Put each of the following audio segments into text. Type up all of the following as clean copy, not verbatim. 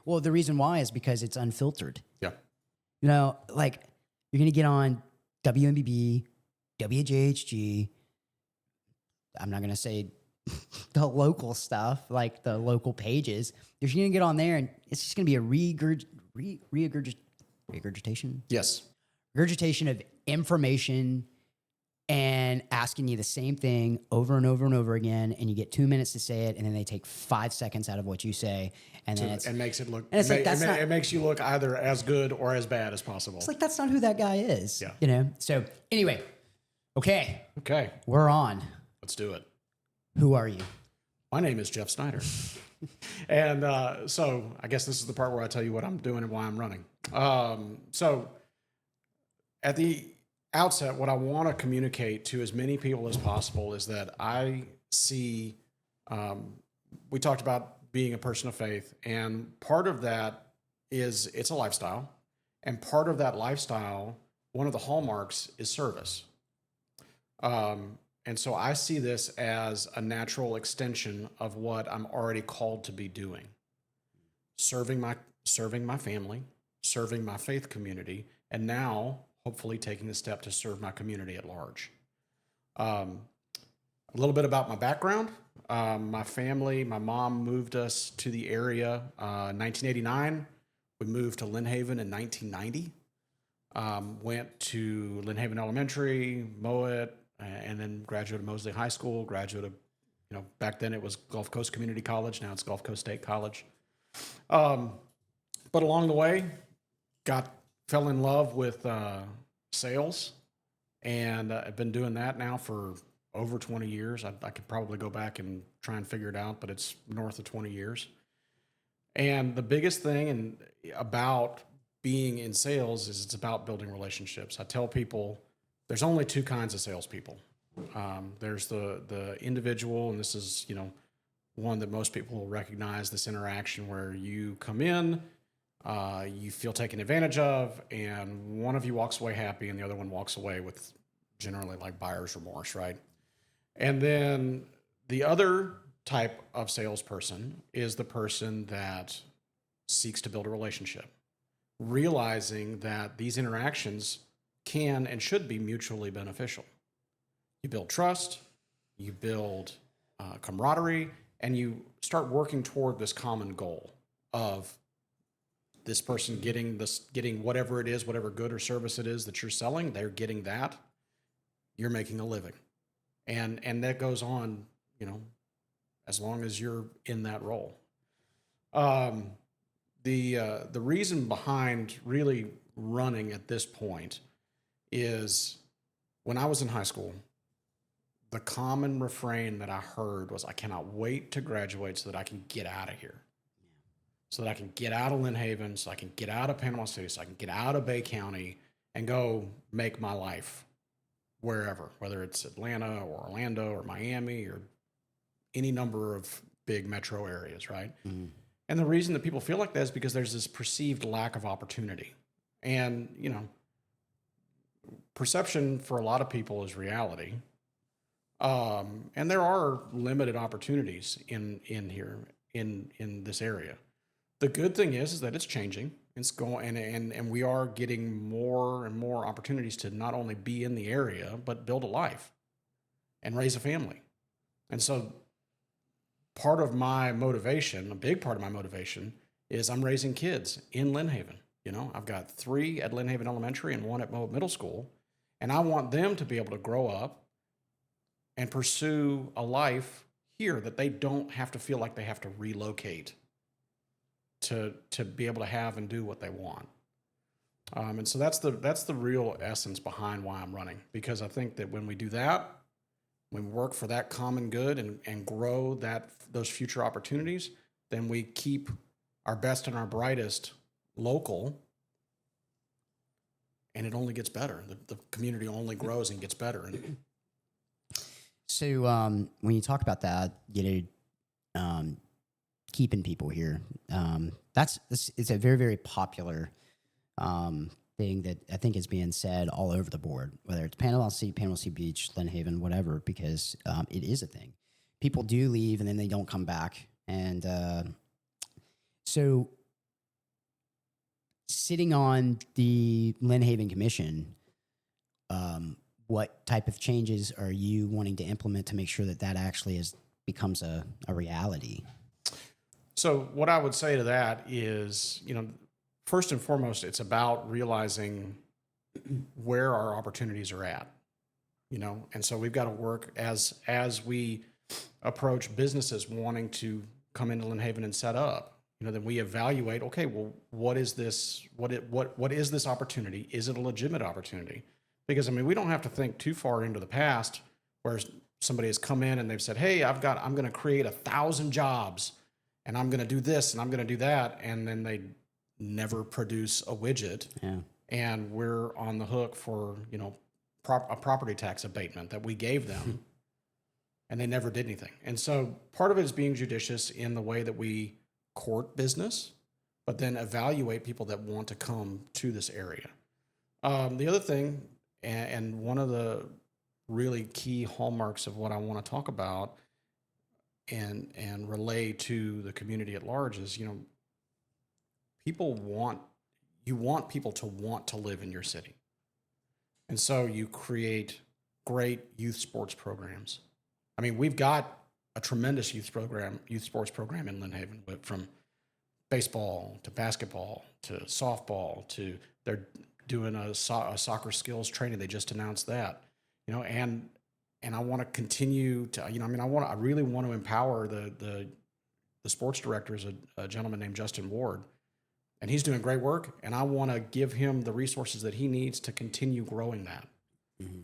Well, the reason why is because it's unfiltered. Yeah. You know, like you're going to get on WMBB, WJHG. I'm not going to say the local stuff, like the local pages. You're going to get on there and it's just going to be a regurgitation. Yes. Regurgitation of information and asking you the same thing over and over and over again, and you get 2 minutes to say it, and then they take 5 seconds out of what you say, and then It makes it look. and it's like, it makes you look either as good or as bad as possible. it's like that's not who that guy is. Yeah. You know. So anyway, okay, Okay, we're on. let's do it. Who are you? My name is Jeff Snyder, and so I guess this is the part where I tell you what I'm doing and why I'm running. So at the outset, what I want to communicate to as many people as possible is that I see. We talked about being a person of faith, and part of that is it's a lifestyle, and part of that lifestyle, one of the hallmarks is service. And so I see this as a natural extension of what I'm already called to be doing. Serving my family, serving my faith community, and now hopefully taking the step to serve my community at large. A little bit about my background. My family, my mom moved us to the area 1989. We moved to Lynn Haven in 1990. Went to Lynn Haven Elementary, Mowat, and then graduated Mosley High School, graduate of, back then it was Gulf Coast Community College, now it's Gulf Coast State College. But along the way, fell in love with sales, and I've been doing that now for over 20 years. I could probably go back and try and figure it out, but it's north of 20 years. And the biggest thing about being in sales is it's about building relationships. I tell people there's only two kinds of salespeople. There's the individual, and this is, one that most people will recognize, this interaction where you come in, you feel taken advantage of, and one of you walks away happy and the other one walks away with generally like buyer's remorse, right? And then the other type of salesperson is the person that seeks to build a relationship, realizing that these interactions can and should be mutually beneficial. You build trust, you build camaraderie, and you start working toward this common goal of this person getting whatever it is, whatever good or service it is that you're selling. They're getting that. You're making a living, and that goes on, as long as you're in that role. The reason behind really running at this point is when I was in high school, the common refrain that I heard was, I cannot wait to graduate so that I can get out of here. So that I can get out of Lynn Haven, so I can get out of Panama City, so I can get out of Bay County and go make my life wherever, whether it's Atlanta or Orlando or Miami or any number of big metro areas, right? Mm-hmm. And the reason that people feel like that is because there's this perceived lack of opportunity. And, perception for a lot of people is reality. And there are limited opportunities in here, in this area. The good thing is that it's changing. It's going, and we are getting more and more opportunities to not only be in the area, but build a life and raise a family. And so part of my motivation, a big part of my motivation, is I'm raising kids in Lynn Haven. I've got 3 at Lynn Haven Elementary and 1 at Mowat Middle School. And I want them to be able to grow up and pursue a life here that they don't have to feel like they have to relocate to be able to have and do what they want. And so that's the real essence behind why I'm running, because I think that when we do that, when we work for that common good and grow those future opportunities, then we keep our best and our brightest local, and it only gets better. The community only grows and gets better. So when you talk about that, keeping people here, it's a very, very popular thing that I think is being said all over the board, whether it's Panama City Beach, Lynn Haven, whatever, because it is a thing. People do leave and then they don't come back. And So, sitting on the Lynn Haven Commission, what type of changes are you wanting to implement to make sure that that actually becomes a reality? So what I would say to that is, first and foremost, it's about realizing where our opportunities are at, and so we've got to work as we approach businesses wanting to come into Lynn Haven and set up. Then we evaluate, okay, well, what is this? What is this opportunity? Is it a legitimate opportunity? Because we don't have to think too far into the past where somebody has come in and they've said, hey, I'm going to create 1,000 jobs and I'm going to do this and I'm going to do that. And then they never produce a widget. Yeah. And we're on the hook for, a property tax abatement that we gave them and they never did anything. And so part of it is being judicious in the way that we court business, but then evaluate people that want to come to this area. The other thing, and one of the really key hallmarks of what I want to talk about and relay to the community at large is, you want people to want to live in your city. And so you create great youth sports programs. We've got a tremendous youth sports program in Lynn Haven, but from baseball to basketball to softball to they're doing a soccer skills training. They just announced that, and I want to continue to, I really want to empower the sports director is a gentleman named Justin Ward, and he's doing great work. And I want to give him the resources that he needs to continue growing that. Mm-hmm.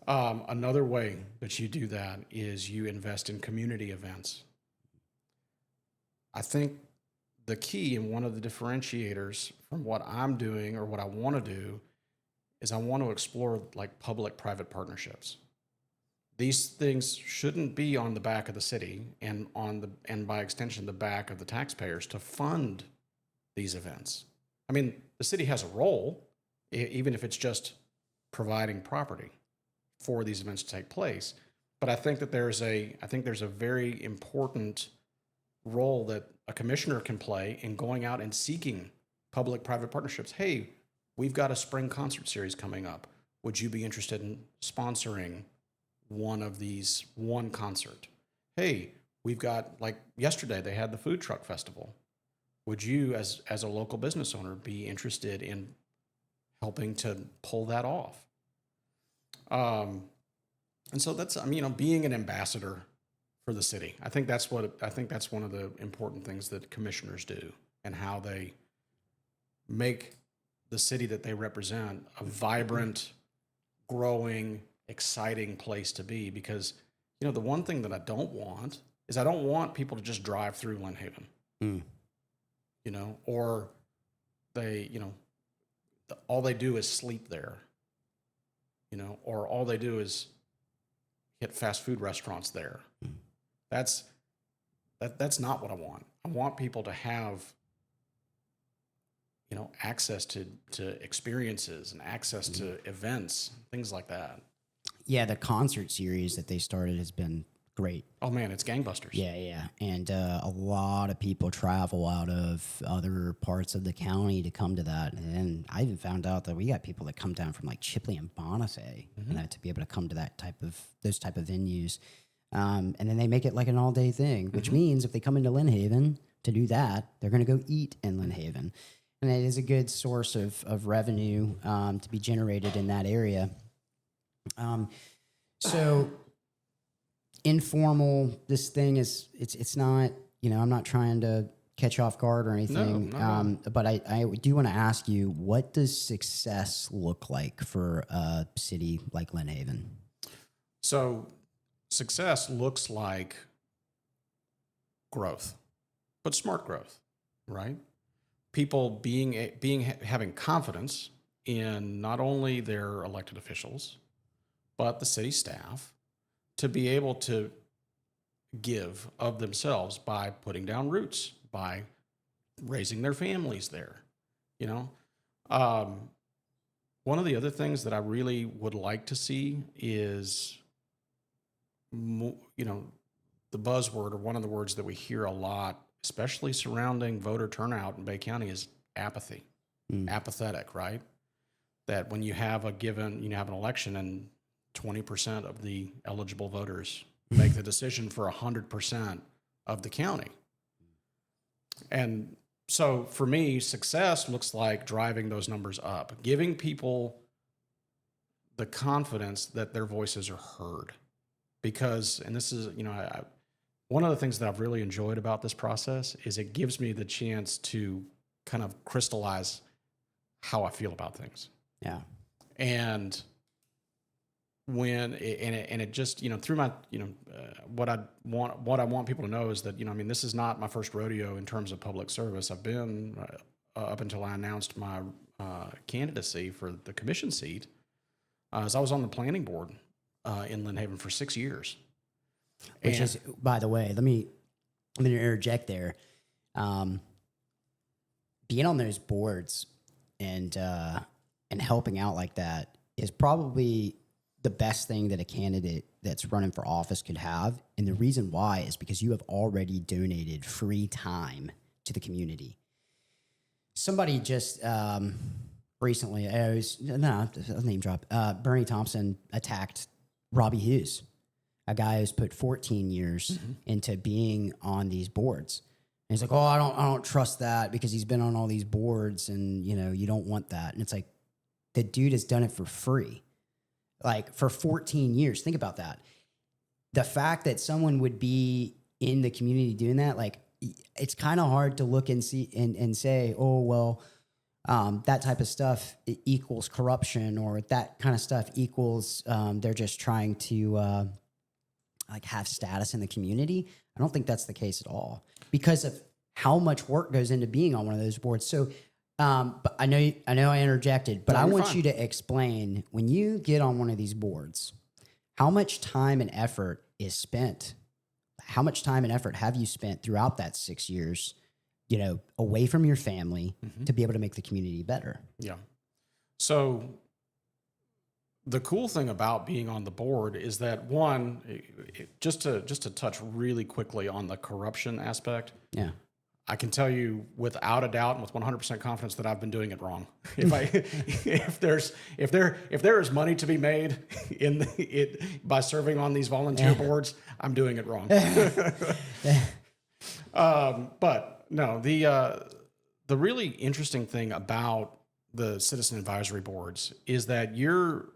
Another way that you do that is you invest in community events. I think the key and one of the differentiators from what I'm doing or what I want to do is I want to explore like public-private partnerships. These things shouldn't be on the back of the city and by extension the back of the taxpayers to fund these events. The city has a role, even if it's just providing property for these events to take place. But I think that there's a very important role that a commissioner can play in going out and seeking public-private partnerships. Hey, we've got a spring concert series coming up. Would you be interested in sponsoring one concert? Hey, we've got, like yesterday, they had the food truck festival. Would you, as a local business owner, be interested in helping to pull that off? And so that's, being an ambassador for the city. I think that's one of the important things that commissioners do and how they make the city that they represent a vibrant, growing, exciting place to be. Because, the one thing that I don't want is I don't want people to just drive through Lynn Haven, or they, all they do is sleep there, or all they do is hit fast food restaurants there. That's not what I want. I want people to have, access to experiences and access to events, things like that. Yeah, the concert series that they started has been great. Oh man, it's gangbusters. Yeah. And a lot of people travel out of other parts of the county to come to that. And I even found out that we got people that come down from like Chipley and Bonnafay to be able to come to those type of venues. And then they make it like an all-day thing, which means if they come into Lynn Haven to do that, they're going to go eat in Lynn Haven. And it is a good source of revenue to be generated in that area. So informal, this thing is, it's not, I'm not trying to catch off guard or anything. No. But I do want to ask you, what does success look like for a city like Lynn Haven? So success looks like growth, but smart growth, right? People having confidence in not only their elected officials, but the city staff to be able to give of themselves by putting down roots, by raising their families there. One of the other things that I really would like to see is, the buzzword, or one of the words that we hear a lot, especially surrounding voter turnout in Bay County, is apathy, apathetic, right? That when you have an election and 20% of the eligible voters make the decision for 100% of the county. And so for me, success looks like driving those numbers up, giving people the confidence that their voices are heard. Because, and this is, one of the things that I've really enjoyed about this process is it gives me the chance to kind of crystallize how I feel about things. Yeah. And it just, through my, what I want people to know is that, this is not my first rodeo in terms of public service. I've been up until I announced my candidacy for the commission seat. So I was on the planning board in Lynn Haven for 6 years. Which is, by the way, I'm going to interject there. Being on those boards and helping out like that is probably the best thing that a candidate that's running for office could have. And the reason why is because you have already donated free time to the community. Somebody just recently, I'll name drop, Bernie Thompson attacked Robbie Hughes, a guy who's put 14 years into being on these boards. And he's like, oh, I don't trust that because he's been on all these boards and, you don't want that. And it's like, the dude has done it for free, like for 14 years. Think about that. The fact that someone would be in the community doing that, like, it's kind of hard to look and see and say, oh, well, that type of stuff equals corruption, or that kind of stuff equals they're just trying to like have status in the community. I don't think that's the case at all because of how much work goes into being on one of those boards. So, but I know I interjected, but No, I you're want fine. you to explain when you get on one of these boards, how much time and effort is spent. How much time and effort have you spent throughout that 6 years, away from your family to be able to make the community better? Yeah. So the cool thing about being on the board is that one, just to touch really quickly on the corruption aspect. Yeah. I can tell you without a doubt and with 100% confidence that I've been doing it wrong. If there is money to be made by serving on these volunteer boards, I'm doing it wrong. But no, the really interesting thing about the citizen advisory boards is that you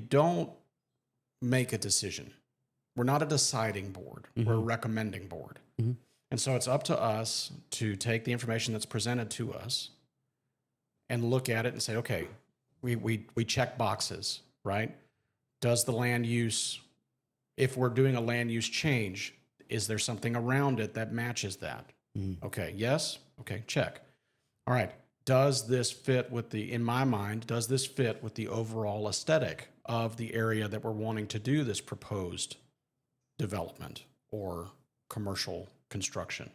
don't make a decision. We're not a deciding board. We're a recommending board. And so it's up to us to take the information that's presented to us and look at it and say, okay, we check boxes, right? Does the land use, if we're doing a land use change, is there something around it that matches that? Okay, yes? Okay, check. All right, does this fit with in my mind, does this fit with the overall aesthetic of the area that we're wanting to do this proposed development or commercial construction?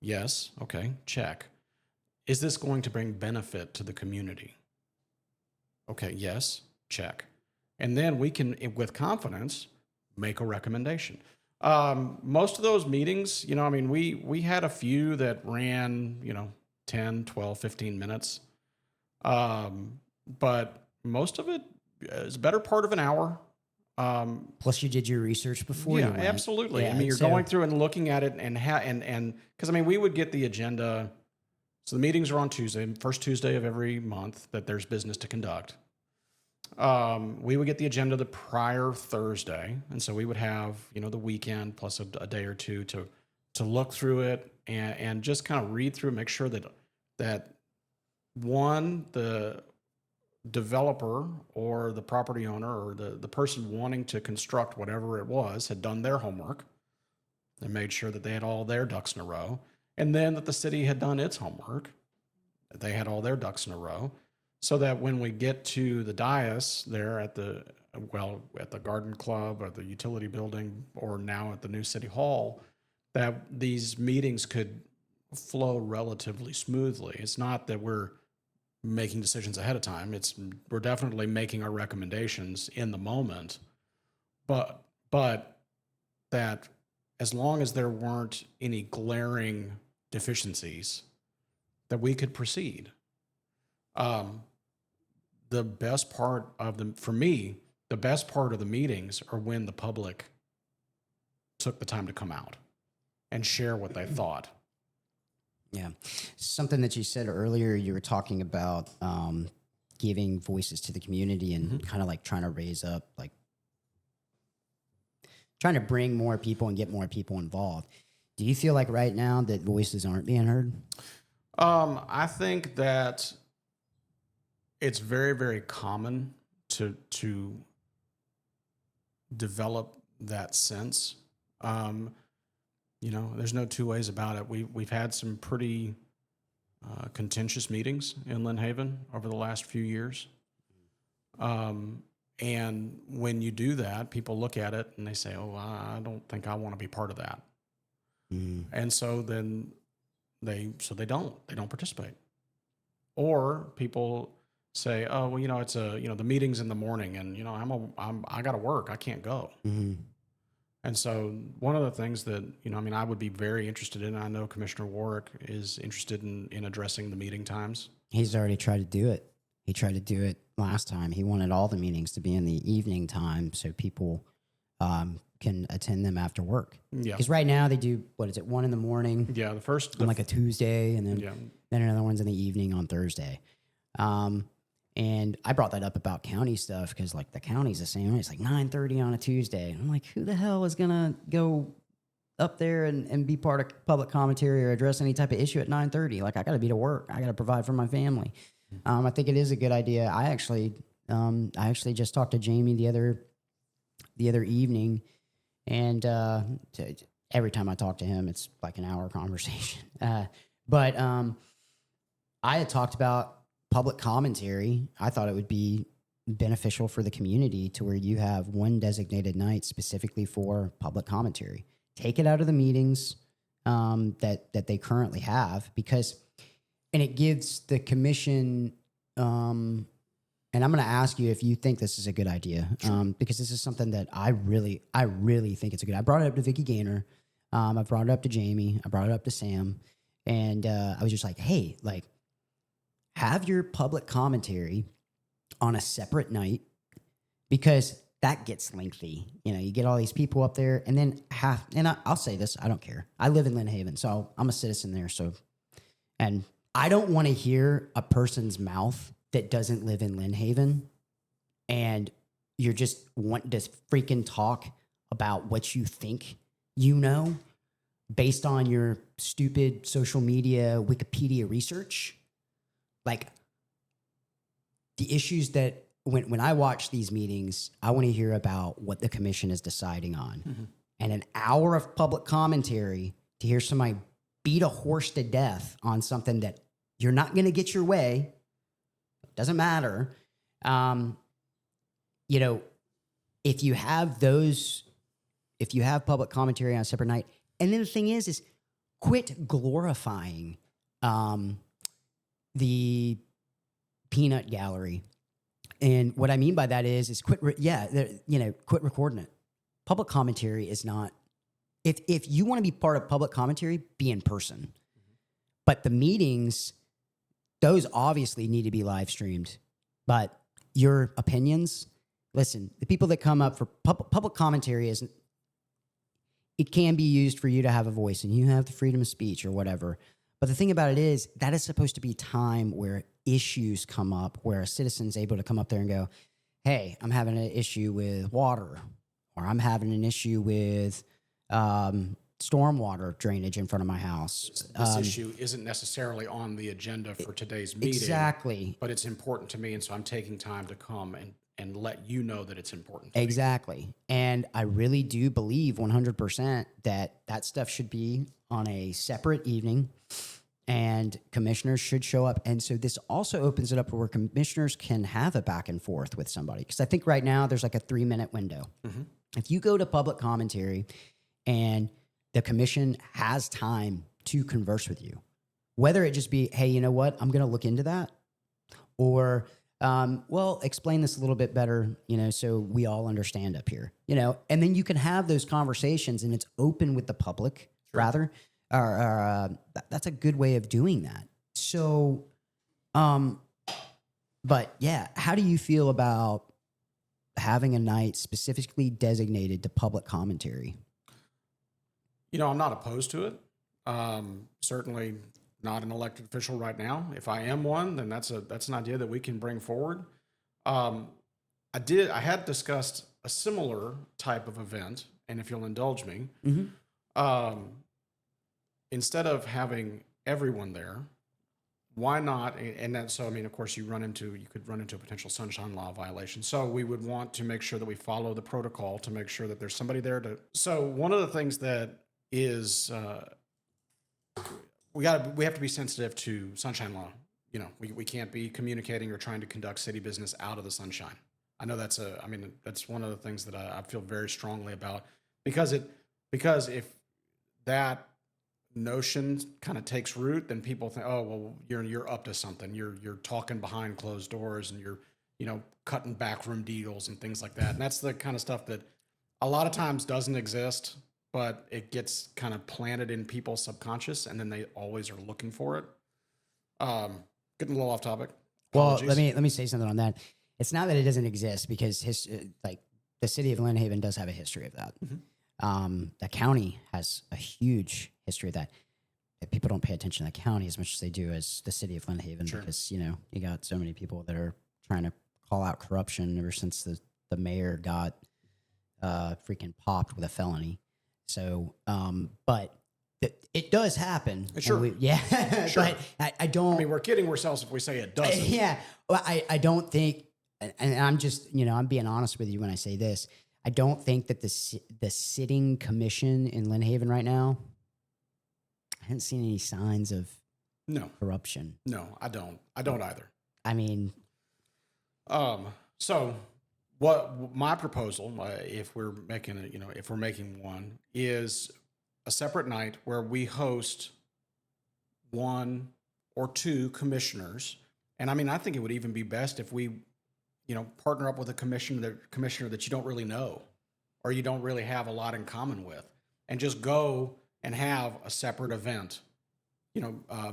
Yes. Okay. Check. Is this going to bring benefit to the community? Okay. Yes. Check. And then we can, with confidence, make a recommendation. Most of those meetings, we had a few that ran, 10, 12, 15 minutes. But most of it is a better part of an hour. Plus, you did your research before. Yeah, you went. absolutely. Yeah, you're going through and looking at it and because we would get the agenda. So the meetings are on Tuesday, first Tuesday of every month that there's business to conduct. We would get the agenda the prior Thursday, and so we would have the weekend plus a day or two to look through it and just kind of read through, make sure that one, the developer or the property owner or the person wanting to construct whatever it was had done their homework and made sure that they had all their ducks in a row, and then that the city had done its homework, that they had all their ducks in a row, so that when we get to the dais there at the garden club or the utility building or now at the new city hall, that these meetings could flow relatively smoothly. It's not that we're making decisions ahead of time. We're definitely making our recommendations in the moment, but that as long as there weren't any glaring deficiencies, that we could proceed. The best part of them, for me, the best part of the meetings are when the public took the time to come out and share what they thought. Yeah. Something that you said earlier, you were talking about giving voices to the community and kind of like trying to raise up, like trying to bring more people and get more people involved. Do you feel like right now that voices aren't being heard? I think that it's very, very common to develop that sense. There's no two ways about it. We've had some pretty contentious meetings in Lynn Haven over the last few years. And when you do that, people look at it and they say, "Oh, I don't think I want to be part of that." And so then they don't participate. Or people say, "Oh, well, it's the meeting's in the morning, and I got to work. I can't go." And so one of the things that, I would be very interested in, I know Commissioner Warwick is interested in addressing the meeting times. He's already tried to do it. He tried to do it last time. He wanted all the meetings to be in the evening time so people can attend them after work. Yeah. Because right now they do, 1 in the morning? Yeah, the first... on like a Tuesday, and then another one's in the evening on Thursday. And I brought that up about county stuff because, like, the county's the same way. It's like 9:30 on a Tuesday. And I'm like, who the hell is going to go up there and be part of public commentary or address any type of issue at 9:30? Like, I got to be to work. I got to provide for my family. I think it is a good idea. I actually just talked to Jamie the other evening, and every time I talk to him, it's like an hour conversation. But I had talked about public commentary. I thought it would be beneficial for the community to where you have one designated night specifically for public commentary. Take it out of the meetings that they currently have, and it gives the commission, and I'm going to ask you if you think this is a good idea, because this is something that I really think it's a good. I brought it up to Vicki Gaynor. I brought it up to Jamie. I brought it up to Sam, and I was just like, hey, like, have your public commentary on a separate night, because that gets lengthy. You get all these people up there, and then I'll say this, I don't care. I live in Lynn Haven, so I'm a citizen there. And I don't want to hear a person's mouth that doesn't live in Lynn Haven, and you're just wanting to freaking talk about what you think based on your stupid social media Wikipedia research. Like, the issues that when I watch these meetings, I want to hear about what the commission is deciding on. And an hour of public commentary to hear somebody beat a horse to death on something that you're not going to get your way, doesn't matter. If you have public commentary on a separate night, and then the thing is quit glorifying the peanut gallery. And what I mean by that is quit recording it. Public commentary is not, if you want to be part of public commentary, be in person. But the meetings, those obviously need to be live streamed. But your opinions, listen, the people that come up for public commentary it can be used for you to have a voice, and you have the freedom of speech or whatever. But the thing about it is that is supposed to be time where issues come up, where a citizen's able to come up there and go, hey, I'm having an issue with water, or I'm having an issue with stormwater drainage in front of my house. This issue isn't necessarily on the agenda for today's meeting. Exactly. But it's important to me, and so I'm taking time to come and let you know that it's important to me. Exactly. And I really do believe 100% that stuff should be on a separate evening, and commissioners should show up. And so this also opens it up where commissioners can have a back and forth with somebody. Because I think right now there's like a 3-minute window. If you go to public commentary and the commission has time to converse with you, whether it just be, hey, you know what, I'm going to look into that, or Well, explain this a little bit better, so we all understand up here, and then you can have those conversations and it's open with the public rather, that's a good way of doing that. So, but yeah, how do you feel about having a night specifically designated to public commentary? I'm not opposed to it. Certainly not an elected official right now. If I am one, then that's an idea that we can bring forward. I had discussed a similar type of event, and if you'll indulge me, instead of having everyone there, why not? And that, so, I mean, of course, you could run into a potential sunshine law violation. So we would want to make sure that we follow the protocol to make sure that there's somebody there so one of the things that is, we have to be sensitive to sunshine law. We can't be communicating or trying to conduct city business out of the sunshine. I know that's one of the things that I feel very strongly about, because if that notion kind of takes root, then people think, oh, well, you're up to something. You're talking behind closed doors, and you're cutting backroom deals and things like that. And that's the kind of stuff that a lot of times doesn't exist, but it gets kind of planted in people's subconscious, and then they always are looking for it. Getting a little off topic. Apologies. Well, let me say something on that. It's not that it doesn't exist, because the city of Lynn Haven does have a history of that. The county has a huge history of that. People don't pay attention to the county as much as they do as the city of Lynn Haven, because you got so many people that are trying to call out corruption ever since the mayor got freaking popped with a felony. So, but it does happen. Sure. Sure. But I don't. I mean, we're kidding ourselves if we say it doesn't. Yeah. Well, I don't think, and I'm just, I'm being honest with you when I say this. I don't think that the sitting commission in Lynn Haven right now, I haven't seen any signs of corruption. No, I don't either. I mean, so what my proposal, if we're making one, is a separate night where we host one or two commissioners. And I mean, I think it would even be best if we, partner up with a commissioner that you don't really know, or you don't really have a lot in common with, and just go and have a separate event.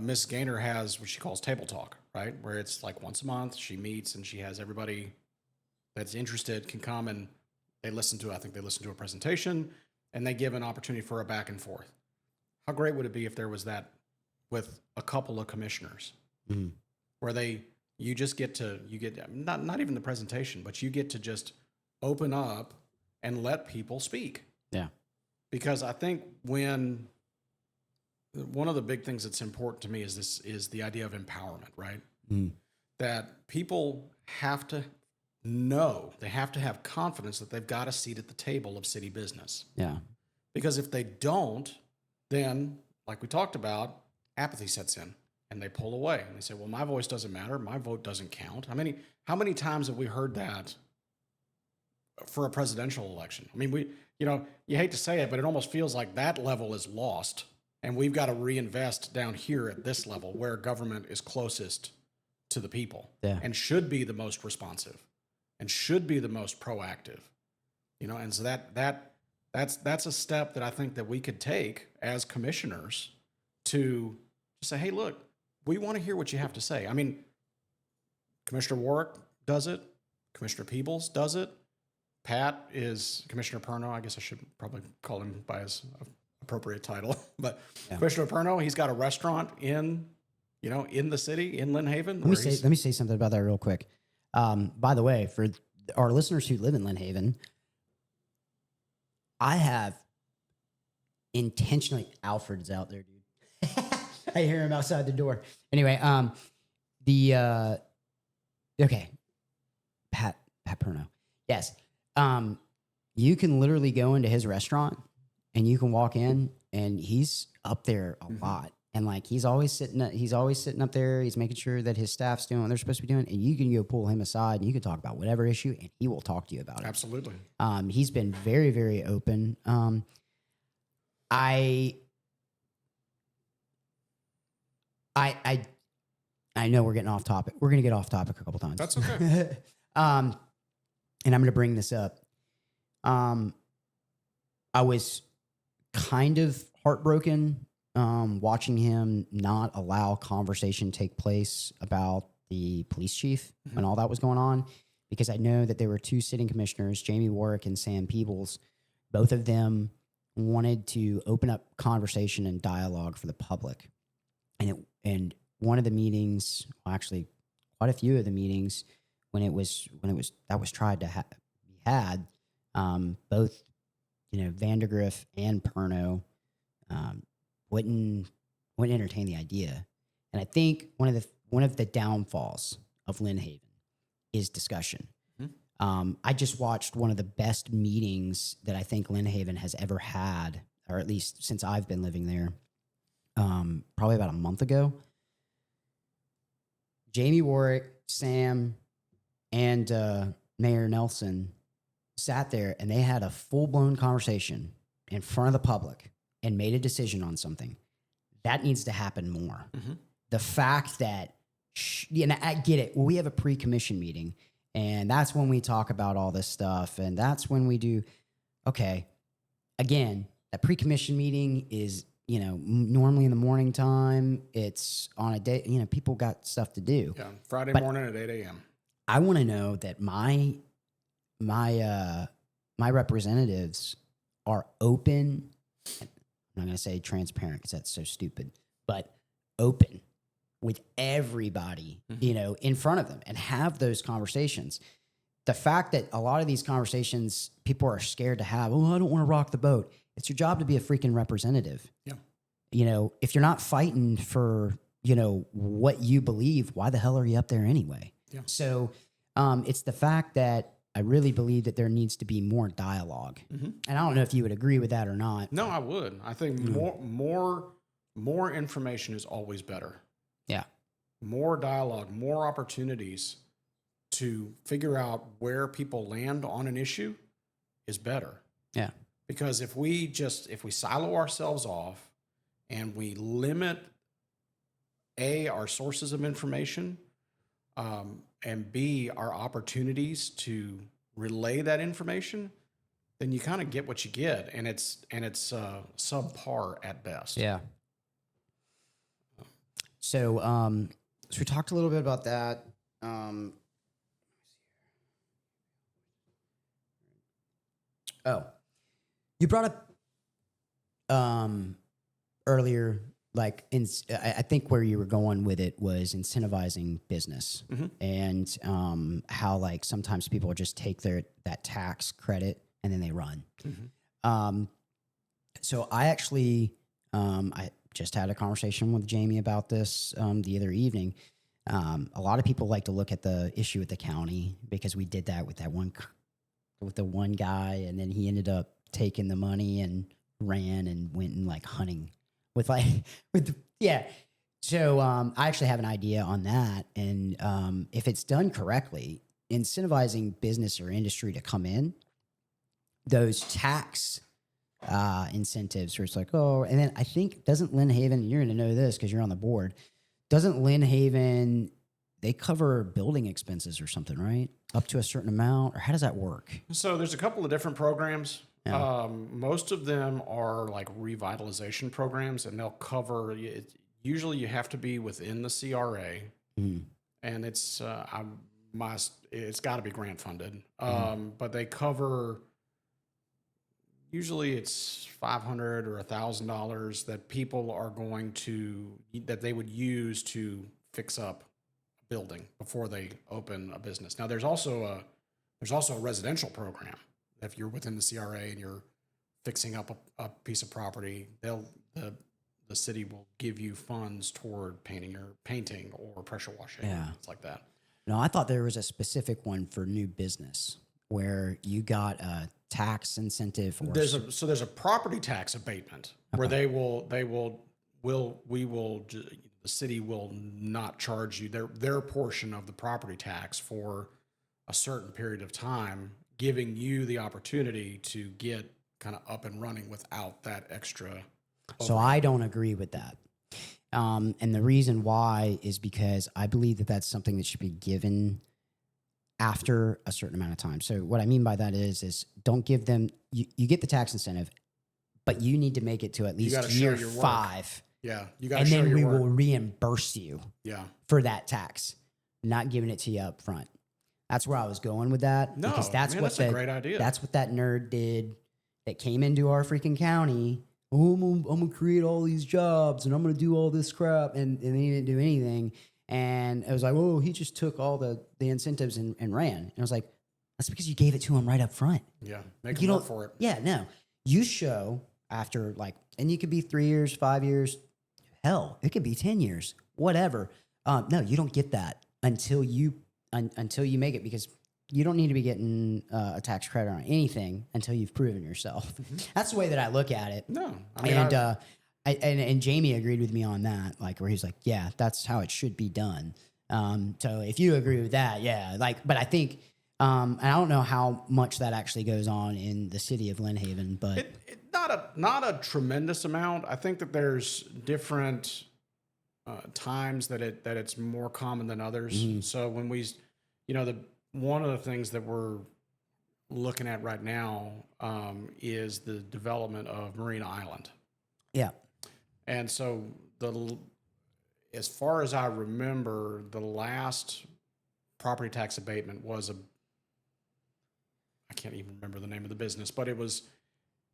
Miss Gaynor has what she calls table talk, right? Where it's like once a month she meets and she has everybody that's interested can come, and they listen to a presentation, and they give an opportunity for a back and forth. How great would it be if there was that with a couple of commissioners, where you get not even the presentation, but you get to just open up and let people speak. Yeah. Because I think one of the big things that's important to me is the idea of empowerment, right? That people have to know, they have to have confidence that they've got a seat at the table of city business. Yeah. Because if they don't, then, like we talked about, apathy sets in, and they pull away, and they say, well, my voice doesn't matter, my vote doesn't count. How many times have we heard that for a presidential election? I mean, you hate to say it, but it almost feels like that level is lost, and we've got to reinvest down here at this level where government is closest to the people, and should be the most responsive and should be the most proactive, and so that's a step that I think that we could take as commissioners to say, hey, look, we want to hear what you have to say. I mean, Commissioner Warwick does it. Commissioner Peebles does it. Commissioner Perno. I guess I should probably call him by his appropriate title. But Commissioner Perno, he's got a restaurant in the city, in Lynn Haven. Let me say something about that real quick. By the way, for our listeners who live in Lynn Haven, I have intentionally, Alfred's out there, dude. I hear him outside the door. Anyway, okay. Pat Perno. Yes. You can literally go into his restaurant and you can walk in and he's up there a lot. And he's always sitting up there. He's making sure that his staff's doing what they're supposed to be doing. And you can go pull him aside and you can talk about whatever issue and he will talk to you about it. Absolutely. He's been very, very open. I I know we're getting off topic. We're going to get off topic a couple times. That's okay. And I'm going to bring this up. I was kind of heartbroken watching him not allow conversation take place about the police chief when all that was going on, because I know that there were two sitting commissioners, Jamie Warwick and Sam Peebles. Both of them wanted to open up conversation and dialogue for the public. And one of the meetings, well, actually quite a few of the meetings, when it was tried to be had, both, Vandergriff and Perno wouldn't entertain the idea. And I think one of the downfalls of Lynn Haven is discussion. I just watched one of the best meetings that I think Lynn Haven has ever had, or at least since I've been living there, probably about a month ago. Jamie Warwick, Sam, and Mayor Nelson sat there and they had a full-blown conversation in front of the public and made a decision on something. That needs to happen more. The fact that, I get it. Well, we have a pre-commission meeting, and that's when we talk about all this stuff, and that's when we do, okay, again, that pre-commission meeting is, normally in the morning time. It's on a day, people got stuff to do. Yeah, Friday morning at 8 a.m. I want to know that my representatives are open. I'm not going to say transparent because that's so stupid, but open with everybody, in front of them and have those conversations. The fact that a lot of these conversations people are scared to have, I don't want to rock the boat. It's your job to be a freaking representative. Yeah. If you're not fighting for, what you believe, why the hell are you up there anyway? Yeah. So it's the fact that I really believe that there needs to be more dialogue. And I don't know if you would agree with that or not. No, I would. I think more information is always better. Yeah. More dialogue, more opportunities to figure out where people land on an issue is better. Yeah. Because if we silo ourselves off and we limit our sources of information, and B, our opportunities to relay that information, then you kind of get what you get, and it's subpar at best. Yeah. So we talked a little bit about that. You brought up earlier, like I think where you were going with it was incentivizing business, and how like sometimes people just take that tax credit and then they run. So I actually I just had a conversation with Jamie about this the other evening. A lot of people like to look at the issue with the county because we did that with the one guy, and then he ended up taking the money and ran and went and like hunting with So I actually have an idea on that, and if it's done correctly, incentivizing business or industry to come in, those tax incentives where it's like, and then I think, doesn't Lynn Haven, you're going to know this because you're on the board, doesn't Lynn Haven, they cover building expenses or something, right? Up to a certain amount, or how does that work? So there's a couple of different programs. Yeah. Most of them are like revitalization programs, and they'll cover, usually you have to be within the CRA, and it's got to be grant funded. But they cover, usually it's $500 or $1,000 that people are that they would use to fix up a building before they open a business. Now there's also a residential program. If you're within the CRA and you're fixing up a piece of property, the city will give you funds toward painting or pressure washing, things like that. No, I thought there was a specific one for new business where you got a tax incentive. There's a property tax abatement where the city will not charge you their portion of the property tax for a certain period of time, giving you the opportunity to get kind of up and running without that extra. So I don't agree with that. And the reason why is because I believe that that's something that should be given after a certain amount of time. So what I mean by that is don't give them, you get the tax incentive, but you need to make it to at least gotta year show your work. 5. Yeah. You got to And show then your we work. will reimburse you Yeah. for that tax, not giving it to you up front. That's where I was going with that. No, because that's man, what that's a great idea. That's what that nerd did that came into our freaking county. Oh, I'm gonna create all these jobs and I'm gonna do all this crap, and he didn't do anything. And it was like, oh, he just took all the incentives and ran. And I was like, that's because you gave it to him right up front. Yeah. Make You them work don't- for it. Yeah, no. You show after and you could be 3 years, 5 years, hell, it could be 10 years, whatever. No, you don't get that until you make it, because you don't need to be getting a tax credit on anything until you've proven yourself. That's the way that I look at it. No. I mean, And Jamie agreed with me on that, where he's like, yeah, that's how it should be done. So if you agree with that, yeah, but I think, and I don't know how much that actually goes on in the city of Lynn Haven, but not a tremendous amount. I think that there's different times that it's more common than others. So when we, one of the things that we're looking at right now is the development of Marina Island. yeah, And so as far as I remember, the last property tax abatement was I can't even remember the name of the business, but it was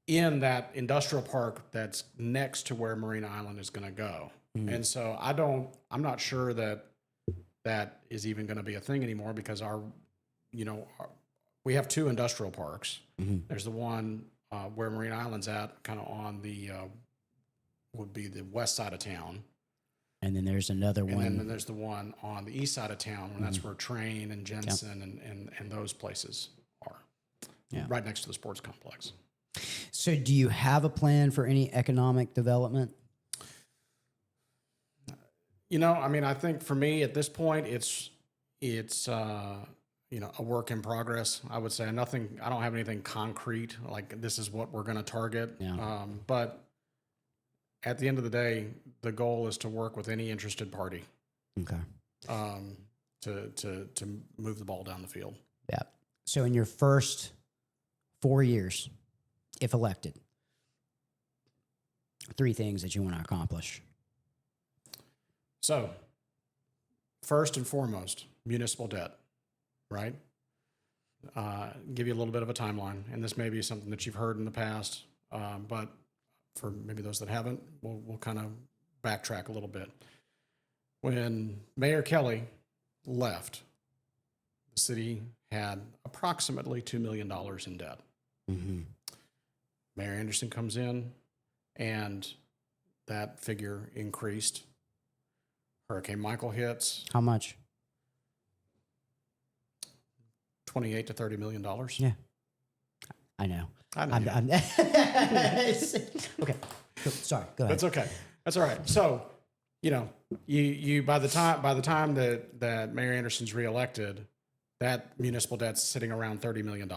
in that industrial park that's next to where Marina Island is going to go. And so I'm not sure that is even going to be a thing anymore, because we have 2 industrial parks. There's the one where Marina Island's at, kind of on the, would be the west side of town. and then there's another one. And then there's the one on the east side of town, and that's where Train and Jensen and those places are. Yeah. Right next to the sports complex. So do you have a plan for any economic development? I mean, I think for me at this point, it's a work in progress. I would say I don't have anything concrete, like this is what we're going to target. Yeah. But at the end of the day, the goal is to work with any interested party Okay. to move the ball down the field. Yeah. So in your first 4 years, if elected, 3 things that you want to accomplish. So, first and foremost, municipal debt, right? Give you a little bit of a timeline, and this may be something that you've heard in the past, but for maybe those that haven't, we'll kind of backtrack a little bit. When Mayor Kelly left, the city had approximately $2 million in debt. Mayor Anderson comes in, and that figure increased. Hurricane Michael hits. How much? $28 to $30 million. Yeah. I know. I know. I'm okay. Sorry. Go ahead. That's okay. That's all right. So, you by the time that Mayor Anderson's reelected, that municipal debt's sitting around $30 million.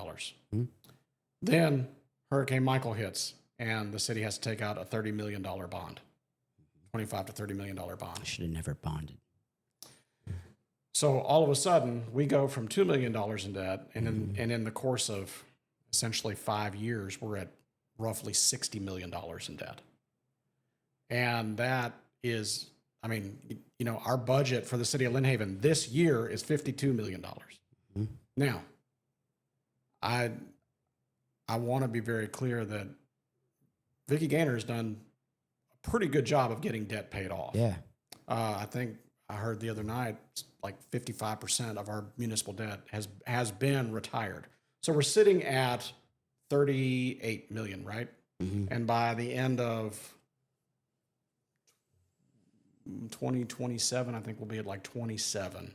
Then Hurricane Michael hits, and the city has to take out a $30 million bond, $25 to $30 million bond. I should have never bonded. So all of a sudden, we go from $2 million in debt, and in the course of essentially 5 years, we're at roughly $60 million in debt. And that is, I mean, our budget for the city of Lynn Haven this year is $52 million. Now, I want to be very clear that Vicki Gaynor has done a pretty good job of getting debt paid off. Yeah. I think I heard the other night, like 55% of our municipal debt has been retired. So we're sitting at 38 million, right? And by the end of 2027, I think we'll be at like 27.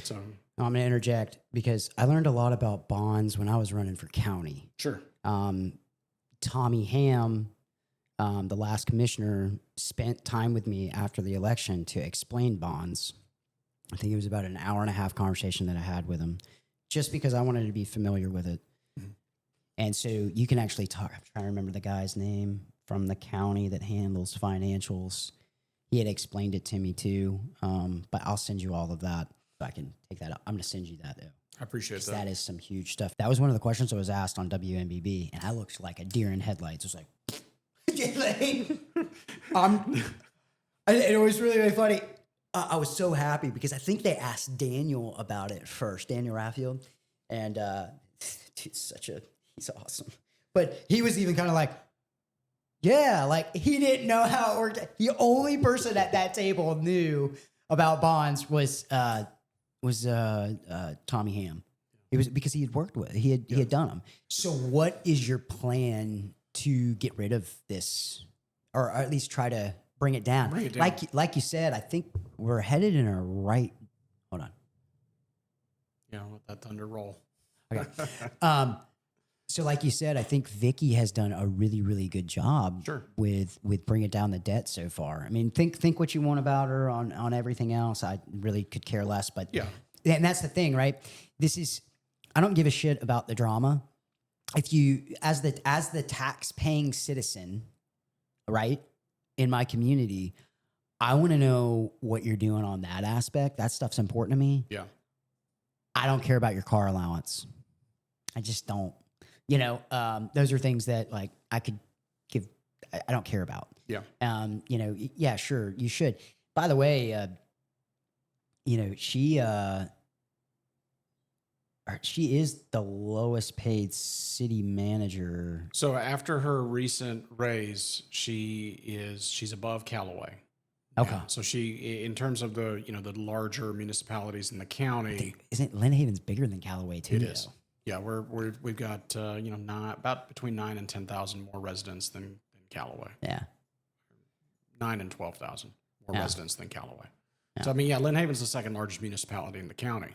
So I'm going to interject because I learned a lot about bonds when I was running for county. sure. Tommy Ham, the last commissioner, spent time with me after the election to explain bonds. I think it was about an hour and a half conversation that I had with him, just because I wanted to be familiar with it. And so you can actually talk. I'm trying to remember the guy's name from the county that handles financials. He had explained it to me too. But I'll send you all of that so I can take that up. I'm going to send you that though. I appreciate 'Cause that. that is some huge stuff. That was one of the questions I was asked on WMBB, and I looked like a deer in headlights. It was like, it was really, really funny. I was so happy because I think they asked Daniel about it first, Daniel Raffield. And dude's he's awesome. But he was even kind of like, yeah, like he didn't know how it worked. The only person at that table knew about bonds was Tommy Ham. It was because he had worked with, he had done them. So what is your plan to get rid of this, or at least try to bring it down? Bring it down. Like you said, I think we're headed in a right. Hold on. Yeah, let that thunder roll. Okay. So like you said, I think Vicky has done a really, really good job with bringing down the debt so far. I mean, think what you want about her on everything else. I really could care less, but yeah. And that's the thing, right? I don't give a shit about the drama. If you, as the tax paying citizen, right, in my community, I want to know what you're doing on that aspect. That stuff's important to me. Yeah. I don't care about your car allowance. I just don't. You know, those are things that like I could give. I don't care about. Yeah. You know, yeah, sure, you should. By the way, you know, she is the lowest paid city manager. So after her recent raise, she's above Callaway. Okay. Yeah. So she, in terms of the the larger municipalities in the county, Isn't Lynn Haven's bigger than Callaway too? it is. Yeah, we've got about between 9,000 and 10,000 more residents than Callaway. Yeah. 9,000 and 12,000 more residents than Callaway. Yeah. So I mean, Lynn Haven's the second largest municipality in the county.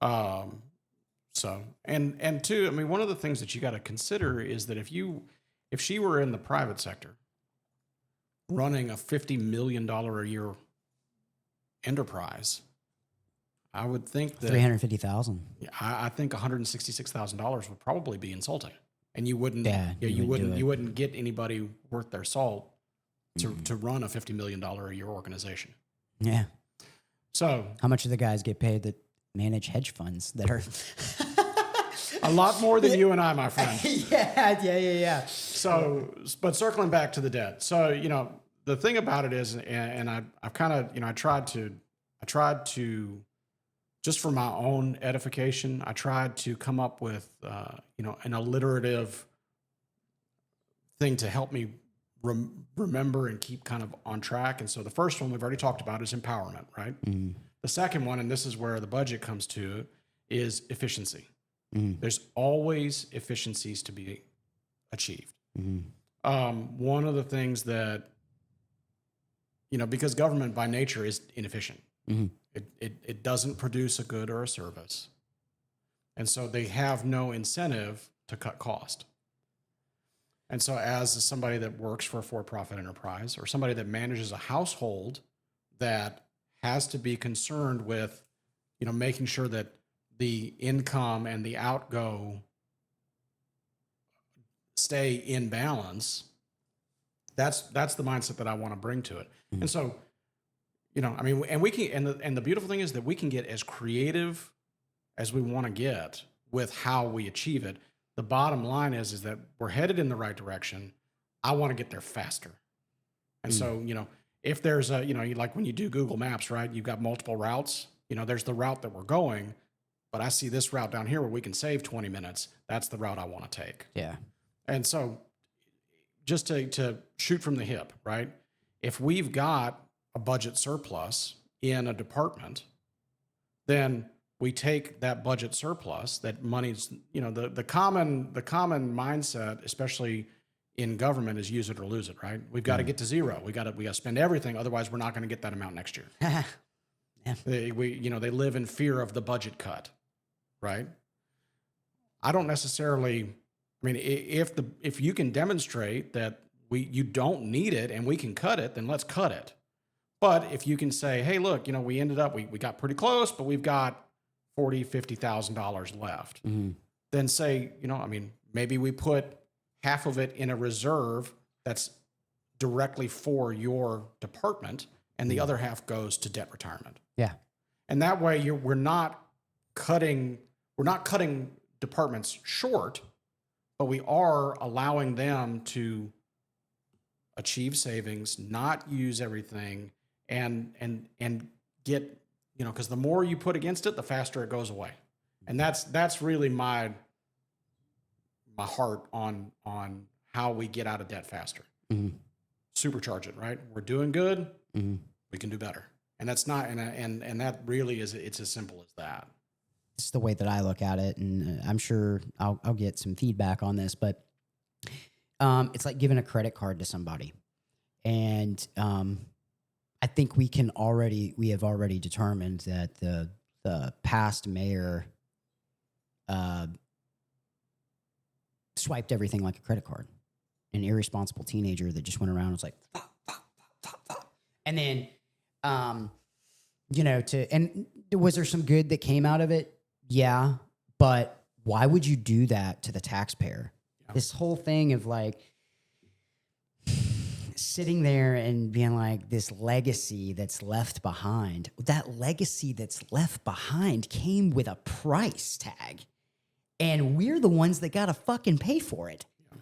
So and two, I mean, one of the things that you got to consider is that if she were in the private sector, running a $50 million a year enterprise, I would think that 350,000. I think $166,000 would probably be insulting, and you wouldn't. Yeah, you wouldn't get anybody worth their salt to run a $50 million a year organization. Yeah. So how much do the guys get paid that manage hedge funds that are a lot more than you and I, my friend? Yeah. So, but circling back to the debt. So, the thing about it is, and I've kind of, I tried to, just for my own edification, I tried to come up with, an alliterative thing to help me remember and keep kind of on track. And so the first one we've already talked about is empowerment, right? Mm-hmm. The second one, and this is where the budget comes to, is efficiency. Mm-hmm. There's always efficiencies to be achieved. Mm-hmm. One of the things that, because government by nature is inefficient. Mm-hmm. It doesn't produce a good or a service. And so they have no incentive to cut cost. And so as somebody that works for a for-profit enterprise or somebody that manages a household that has to be concerned with, making sure that the income and the outgo stay in balance, that's the mindset that I want to bring to it. Mm-hmm. And so, and we can, and the beautiful thing is that we can get as creative as we want to get with how we achieve it. The bottom line is that we're headed in the right direction. I want to get there faster. And so, if there's a, like when you do Google Maps, right, you've got multiple routes, there's the route that we're going, but I see this route down here where we can save 20 minutes. That's the route I want to take. Yeah. And so just to shoot from the hip, right? If we've got a budget surplus in a department, then we take that budget surplus, that money's, the common mindset, especially in government, is use it or lose it, right? We've got to get to zero. We got to spend everything. Otherwise we're not going to get that amount next year. Yeah. They live in fear of the budget cut, right? I don't necessarily, if you can demonstrate that you don't need it and we can cut it, then let's cut it. But if you can say, hey, look, we ended up, we got pretty close, but we've got $40,000, $50,000 left. Mm-hmm. Then say, maybe we put half of it in a reserve that's directly for your department, and the other half goes to debt retirement. Yeah. And that way we're not cutting departments short, but we are allowing them to achieve savings, not use everything, and get, because the more you put against it, the faster it goes away. And that's really my heart on how we get out of debt faster. Mm-hmm. Supercharge it, right? We're doing good. Mm-hmm. We can do better. And that's not, and that really is, it's as simple as that. It's the way that I look at it, and I'm sure I'll get some feedback on this, but it's like giving a credit card to somebody. And I think we have already determined that the past mayor swiped everything like a credit card. An irresponsible teenager that just went around and was like, "Fuck, fuck, fuck, fuck, fuck." And then, and was there some good that came out of it? Yeah. But why would you do that to the taxpayer? Yeah. This whole thing of like sitting there and being like, this legacy that's left behind, that legacy that's left behind came with a price tag. And we're the ones that got to fucking pay for it. Yeah.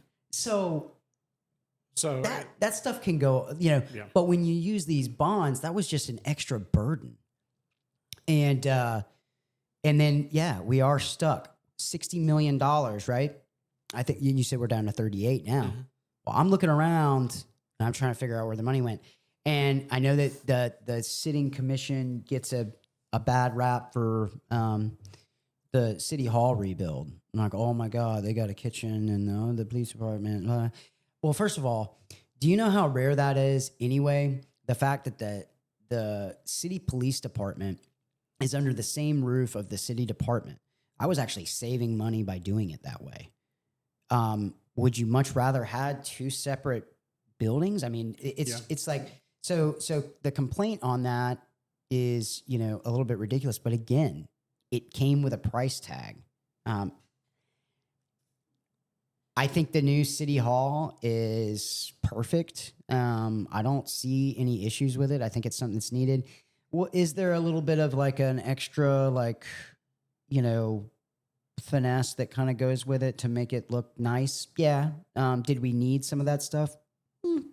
So that stuff can go, yeah. But when you use these bonds, that was just an extra burden. And then, we are stuck. $60 million, right? I think you said we're down to 38 now. Mm-hmm. Well, I'm looking around and I'm trying to figure out where the money went. And I know that the sitting commission gets a bad rap for the city hall rebuild. I'm like, oh my God, they got a kitchen and the police department. Well, first of all, do you know how rare that is anyway? The fact that the city police department is under the same roof of the city department. I was actually saving money by doing it that way. Would you much rather had two separate buildings? I mean, it's like, so the complaint on that is, a little bit ridiculous, but again, it came with a price tag. I think the new city hall is perfect. I don't see any issues with it. I think it's something that's needed. Well, is there a little bit of like an extra, finesse that kind of goes with it to make it look nice? Yeah. Did we need some of that stuff?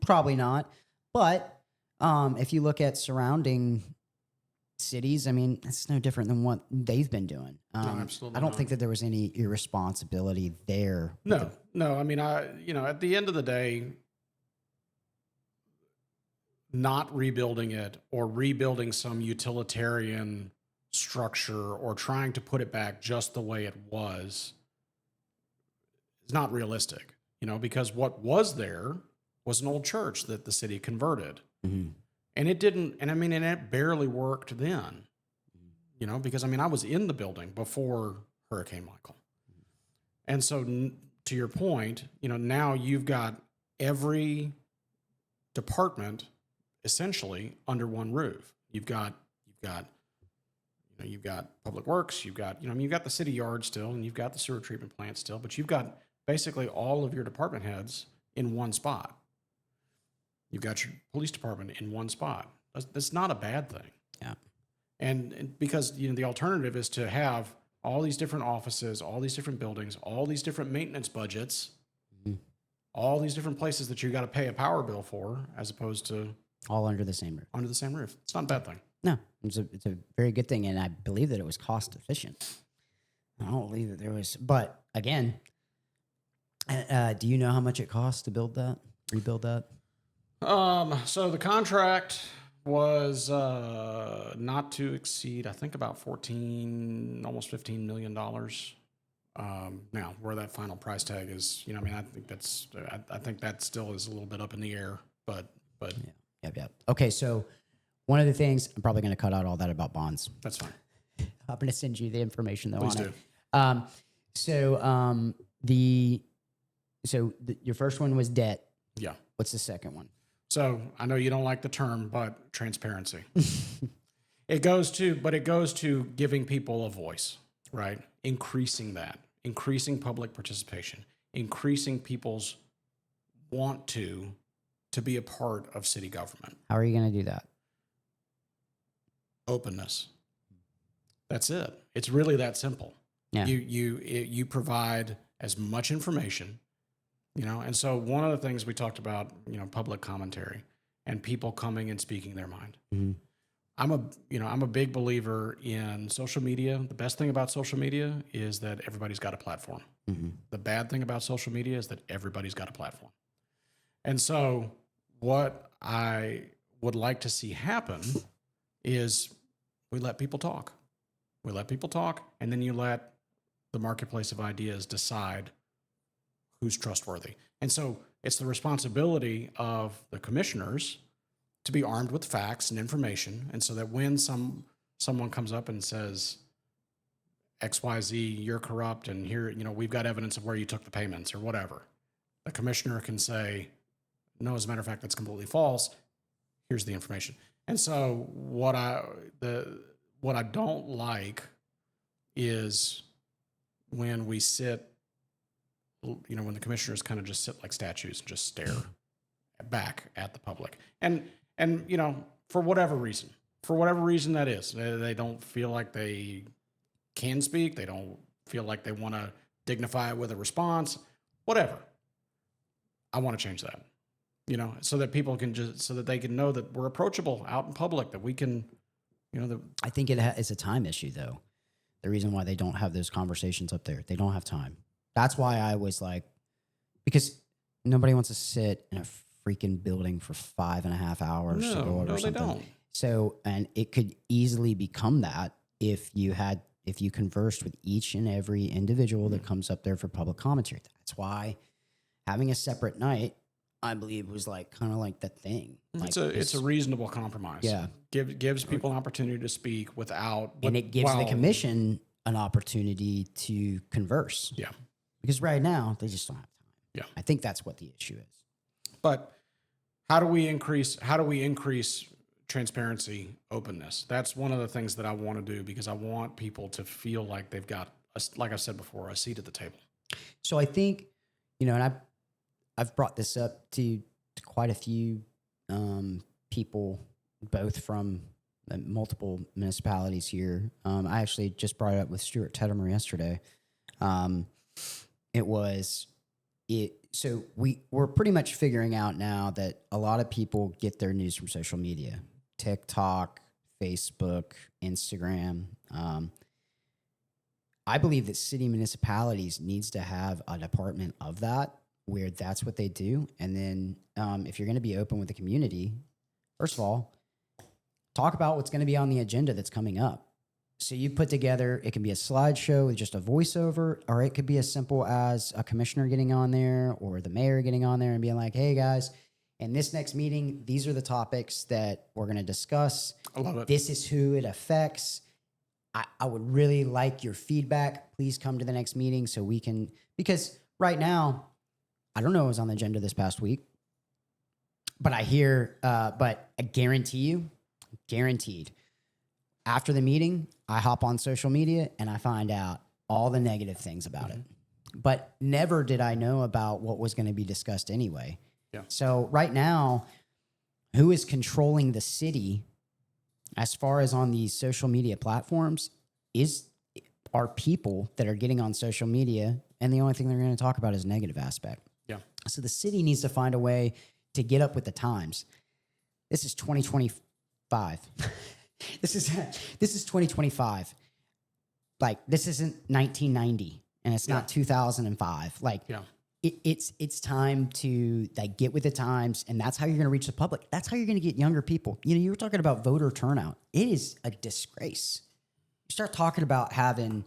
Probably not. But if you look at surrounding cities, I mean, it's no different than what they've been doing. No, absolutely I don't think that there was any irresponsibility there. No. I mean, at the end of the day, not rebuilding it or rebuilding some utilitarian structure or trying to put it back just the way it was is not realistic, because what was there was an old church that the city converted. Mm-hmm. And it didn't, and it barely worked then, because I was in the building before Hurricane Michael. And so to your point, now you've got every department essentially under one roof. You've got public works, you've got the city yard still, and you've got the sewer treatment plant still, but you've got basically all of your department heads in one spot. You've got your police department in one spot. That's not a bad thing. Yeah. And because, the alternative is to have all these different offices, all these different buildings, all these different maintenance budgets, mm-hmm. all these different places that you got to pay a power bill for, as opposed to all under the same roof. Under the same roof. It's not a bad thing. No, it's a very good thing. And I believe that it was cost efficient. I don't believe that there was, but again, do you know how much it costs to rebuild that? So the contract was not to exceed, I think, about almost $15 million. Now, where that final price tag is, I think that still is a little bit up in the air, but yeah. Okay, so one of the things, I'm probably going to cut out all that about bonds. That's fine. I'm going to send you the information though. Please on do. It. Your first one was debt. Yeah. What's the second one? So I know you don't like the term, but transparency. It goes to giving people a voice, right? Increasing public participation, increasing people's want to to be a part of city government. How are you going to do that? Openness. That's it. It's really that simple. Yeah. You provide as much information, and so one of the things we talked about, public commentary and people coming and speaking their mind. Mm-hmm. I'm a big believer in social media. The best thing about social media is that everybody's got a platform. Mm-hmm. The bad thing about social media is that everybody's got a platform. And so what I would like to see happen is we let people talk. We let people talk, and then you let the marketplace of ideas decide who's trustworthy. And so it's the responsibility of the commissioners to be armed with facts and information, and so that when someone comes up and says, XYZ, you're corrupt, and here, we've got evidence of where you took the payments or whatever, the commissioner can say, no, as a matter of fact, that's completely false. Here's the information. And so what I don't like is when we sit, when the commissioners kind of just sit like statues and just stare back at the public. And for whatever reason that is, they don't feel like they can speak. They don't feel like they want to dignify it with a response, whatever. I want to change that, so that people can so that they can know that we're approachable out in public, that we can, I think it's a time issue, though. The reason why they don't have those conversations up there, they don't have time. That's why I was like, because nobody wants to sit in a freaking building for 5.5 hours to go over something. They don't. So, and it could easily become that if you conversed with each and every individual that comes up there for public commentary. That's why having a separate night, I believe, was kind of like the thing. It's a reasonable compromise. Yeah. Gives people an opportunity to speak and it gives the commission an opportunity to converse. Yeah. Because right now they just don't have time. Yeah. I think that's what the issue is. But how do we increase transparency, openness? That's one of the things that I want to do, because I want people to feel like they've got, like I said before, a seat at the table. So I think, and I've brought this up to quite a few people, both from multiple municipalities here. I actually just brought it up with Stuart Teddemer yesterday. So we're pretty much figuring out now that a lot of people get their news from social media, TikTok, Facebook, Instagram. I believe that city municipalities needs to have a department of that, where that's what they do. And then if you're going to be open with the community, first of all, talk about what's going to be on the agenda that's coming up. So you put together, it can be a slideshow with just a voiceover, or it could be as simple as a commissioner getting on there or the mayor getting on there and being like, hey guys, in this next meeting, these are the topics that we're going to discuss. I love it. This is who it affects. I would really like your feedback. Please come to the next meeting so we can, because right now, I don't know what was on the agenda this past week, but but I guaranteed, after the meeting, I hop on social media and I find out all the negative things about it. But never did I know about what was going to be discussed anyway. Yeah. So right now, who is controlling the city as far as on these social media platforms are people that are getting on social media, and the only thing they're going to talk about is negative aspect. Yeah. So the city needs to find a way to get up with the times. This is 2025. This is 2025. Like, this isn't 1990 and it's not 2005. Like, it's time to get with the times, and that's how you're going to reach the public. That's how you're going to get younger people. You were talking about voter turnout. It is a disgrace. You start talking about having,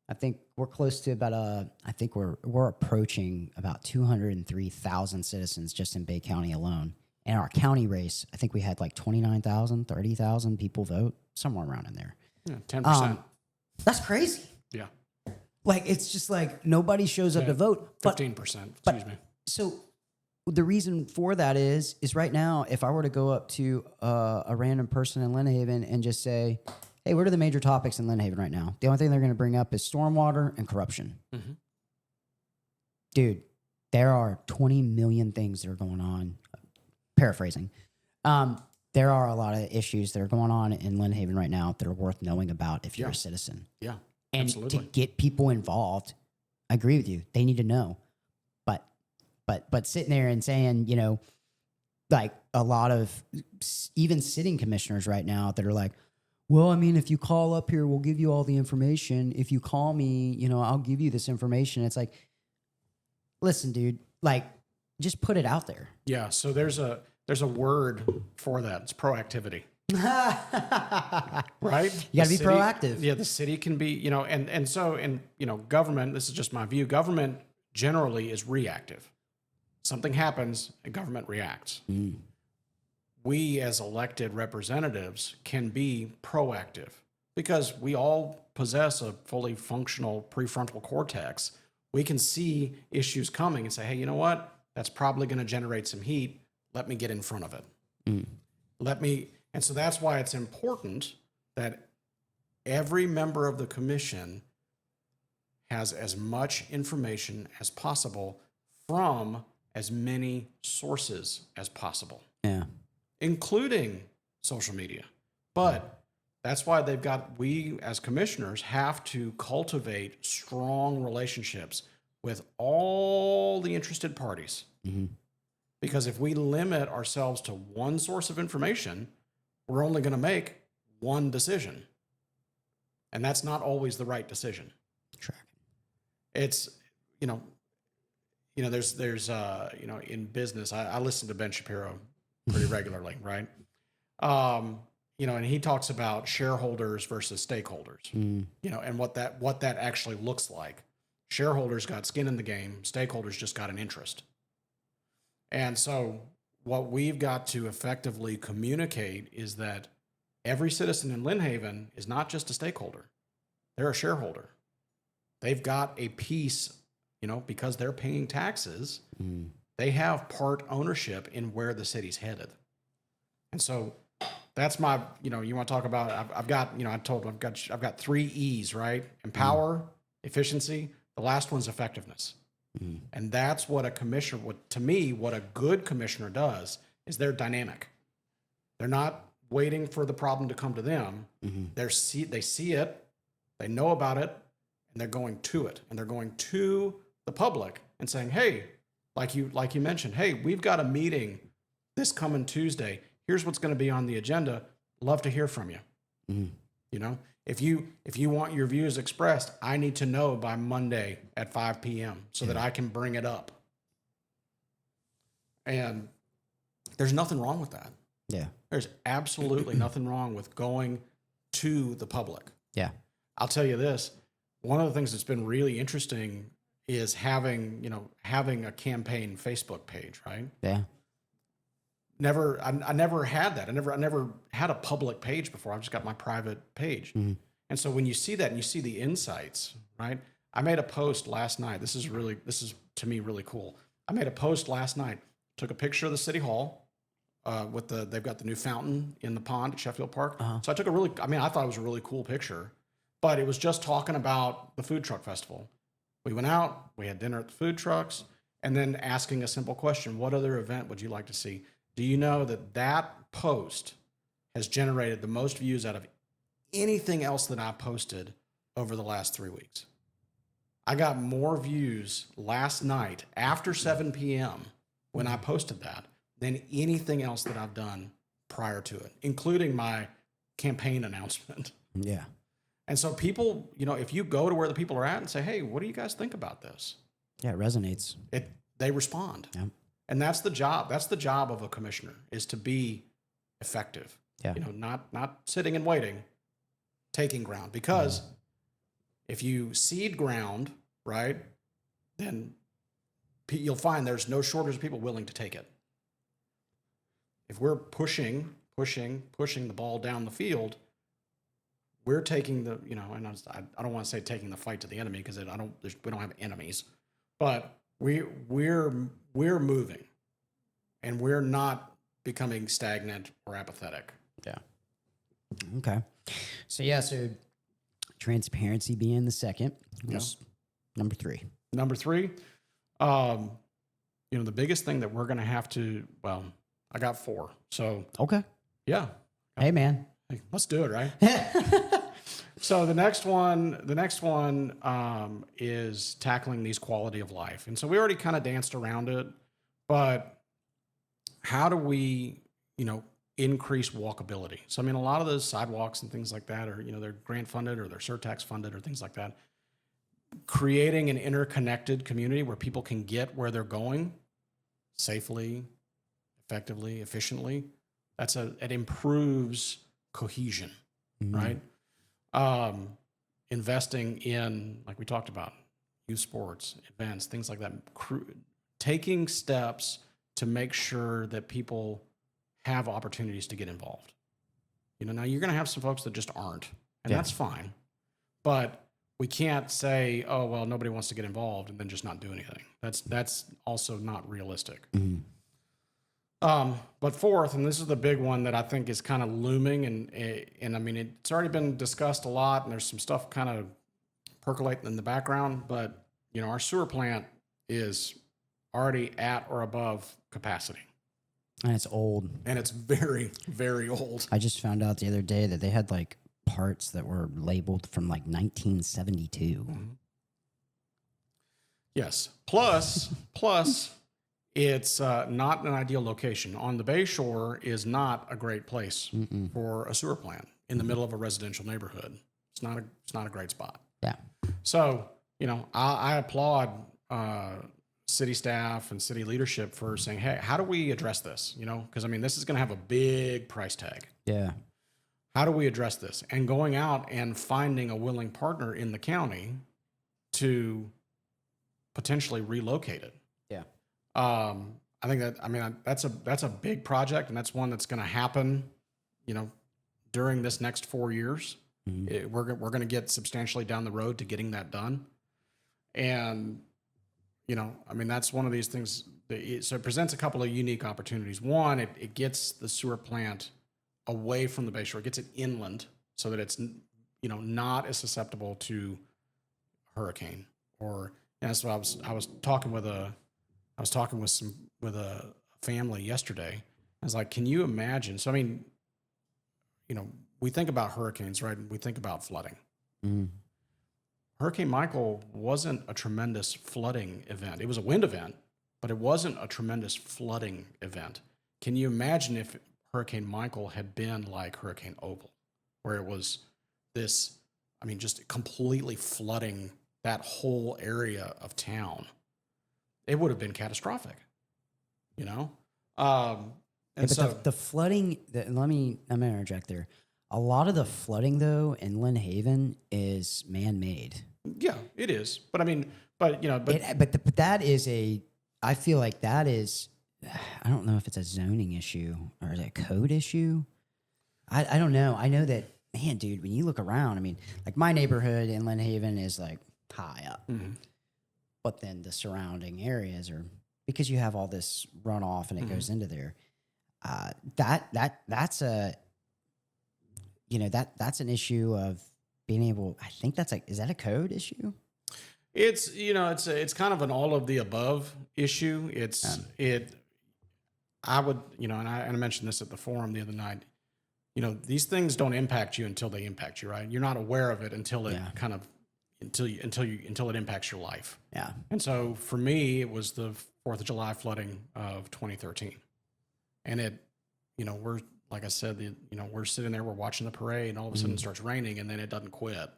I think we're close to about I think we're approaching about 203,000 citizens just in Bay County alone. In our county race, I think we had 29,000, 30,000 people vote, somewhere around in there. Yeah, 10%. That's crazy. Yeah. It's just nobody shows up to vote. 15%, excuse me. So the reason for that is right now, if I were to go up to a random person in Lynn Haven and just say, hey, what are the major topics in Lynn Haven right now? The only thing they're going to bring up is stormwater and corruption. Mm-hmm. Dude, there are 20 million things that are going on paraphrasing. There are a lot of issues that are going on in Lynn Haven right now that are worth knowing about if you're a citizen. Yeah, and absolutely. to get people involved, I agree with you. They need to know. But sitting there and saying, you know, like a lot of even sitting commissioners right now that are like, well, I mean, if you call up here, we'll give you all the information. If you call me, you know, I'll give you this information. It's like, listen, dude, like just put it out there. Yeah. So there's a word for that. It's proactivity. Right? You got to be proactive. Yeah. The city can be, you know, and so, you know, government, this is just my view. Government generally is reactive. Something happens and government reacts. We as elected representatives can be proactive because we all possess a fully functional prefrontal cortex. We can see issues coming and say, hey, you know what? That's probably going to generate some heat. Let me get in front of it. And so that's why it's important that every member of the commission has as much information as possible from as many sources as possible. Yeah. Including social media. But that's why we as commissioners have to cultivate strong relationships with all the interested parties. Because if we limit ourselves to one source of information, we're only going to make one decision. And that's not always the right decision. It's, you know, there's you know, in business, I listen to Ben Shapiro pretty regularly, right? You know, and he talks about shareholders versus stakeholders, you know, and what that actually looks like. Shareholders got skin in the game. Stakeholders just got an interest. And so what we've got to effectively communicate is that every citizen in Lynn Haven is not just a stakeholder. They're a shareholder. They've got a piece, you know, because they're paying taxes, they have part ownership in where the city's headed. And so that's my, you know, you want to talk about, I've got, you know, I've got 3 E's, right? Empower, efficiency. The last one's effectiveness. And that's what a commissioner, to me, what a good commissioner does is they're dynamic. They're not waiting for the problem to come to them. They see it, they know about it, and they're going to it. And they're going to the public and saying, hey, like you mentioned, hey, we've got a meeting this coming Tuesday. Here's what's going to be on the agenda. Love to hear from you. You know, if you want your views expressed, I need to know by Monday at 5 p.m. so that I can bring it up. And there's nothing wrong with that. Yeah. There's absolutely nothing wrong with going to the public. Yeah. I'll tell you this. One of the things that's been really interesting is having a campaign Facebook page, right? Yeah. I never had that. I never had a public page before. I've just got my private page. And so when you see that and you see the insights, right? I made a post last night. This is to me really cool. I made a post last night, took a picture of the city hall they've got the new fountain in the pond at Sheffield Park. So I thought it was a really cool picture, but it was just talking about the food truck festival. We went out, we had dinner at the food trucks, and then asking a simple question: what other event would you like to see? Do you know that post has generated the most views out of anything else that I posted over the last 3 weeks? I got more views last night after 7 p.m. when I posted that than anything else that I've done prior to it, including my campaign announcement. Yeah. And so people, you know, if you go to where the people are at and say, hey, what do you guys think about this? Yeah, it resonates. They respond. Yeah. And that's the job. That's the job of a commissioner, is to be effective. Yeah. You know, not sitting and waiting, taking ground. Because if you cede ground, right, then you'll find there's no shortage of people willing to take it. If we're pushing the ball down the field, we're taking the, you know, and I don't want to say taking the fight to the enemy, because we don't have enemies, but we're moving, and we're not becoming stagnant or apathetic. Yeah. Okay. So transparency being the second was number 3. Number 3, you know, the biggest thing that we're going to have to, well, I got 4. So Okay. yeah, Hey, man. hey, let's do it, right? So the next one is tackling these quality of life. And so we already kind of danced around it, but how do we, increase walkability? So, I mean, a lot of those sidewalks and things like that are, they're grant funded or they're surtax funded or things like that. Creating an interconnected community where people can get where they're going safely, effectively, efficiently, it improves cohesion, right? Investing in, like we talked about, youth sports, events, things like that, taking steps to make sure that people have opportunities to get involved. Now you're going to have some folks that just aren't, and that's fine. But we can't say, oh, well, nobody wants to get involved and then just not do anything. That's also not realistic. But fourth, and this is the big one that I think is kind of looming, and I mean, it's already been discussed a lot, and there's some stuff kind of percolating in the background, but, our sewer plant is already at or above capacity. And it's old. And it's very, very old. I just found out the other day that they had like parts that were labeled from like 1972. Yes. Plus, it's not an ideal location. On the Bay Shore is not a great place for a sewer plant in the middle of a residential neighborhood. It's not a great spot. Yeah. So, I applaud city staff and city leadership for saying, hey, how do we address this? Because I mean, this is going to have a big price tag. Yeah. How do we address this? And going out and finding a willing partner in the county to potentially relocate it. Yeah. I think that's a big project, and that's one that's going to happen, during this next 4 years. We're going to get substantially down the road to getting that done. And, that's one of these things. So it presents a couple of unique opportunities. One, it gets the sewer plant away from the Bay Shore. It gets it inland so that it's, not as susceptible to hurricane. Or, so I was talking with a family yesterday. I was like, can you imagine? So, I mean, we think about hurricanes, right? We think about flooding. Hurricane Michael wasn't a tremendous flooding event. It was a wind event, but it wasn't a tremendous flooding event. Can you imagine if Hurricane Michael had been like Hurricane Opal, where it was this, just completely flooding that whole area of town? It would have been catastrophic, And But so the flooding, I'm going to interject there. A lot of the flooding, though, in Lynn Haven is man-made. yeah, it is. But that is I feel like that is, I don't know if it's a zoning issue or is it a code issue. I don't know. I know that, man, dude, when you look around, like my neighborhood in Lynn Haven is like high up, but then the surrounding areas are, because you have all this runoff and it goes into there. That's an issue of being able, I think is that a code issue? It's, it's kind of an all of the above issue. I would, and I mentioned this at the forum the other night, these things don't impact you until they impact you, right? You're not aware of it until it until it impacts your life. Yeah. And so for me, it was the 4th of July flooding of 2013. And it, we're, like I said, we're sitting there, we're watching the parade, and all of a sudden it starts raining, and then it doesn't quit.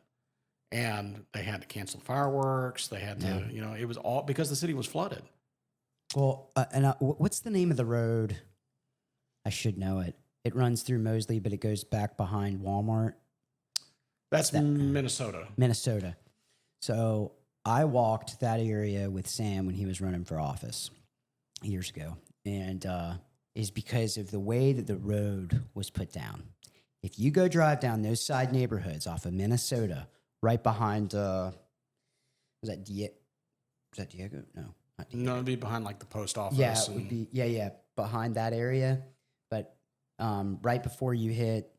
And they had to cancel the fireworks. They had to, it was all because the city was flooded. Well, what's the name of the road? I should know it. It runs through Mosley, but it goes back behind Walmart. That's Minnesota. Minnesota. So I walked that area with Sam when he was running for office years ago. And is because of the way that the road was put down. If you go drive down those side neighborhoods off of Minnesota, right behind, was that Diego? No, not Diego. No, it'd be behind like the post office. Yeah, it would be. Yeah, behind that area. But right before you hit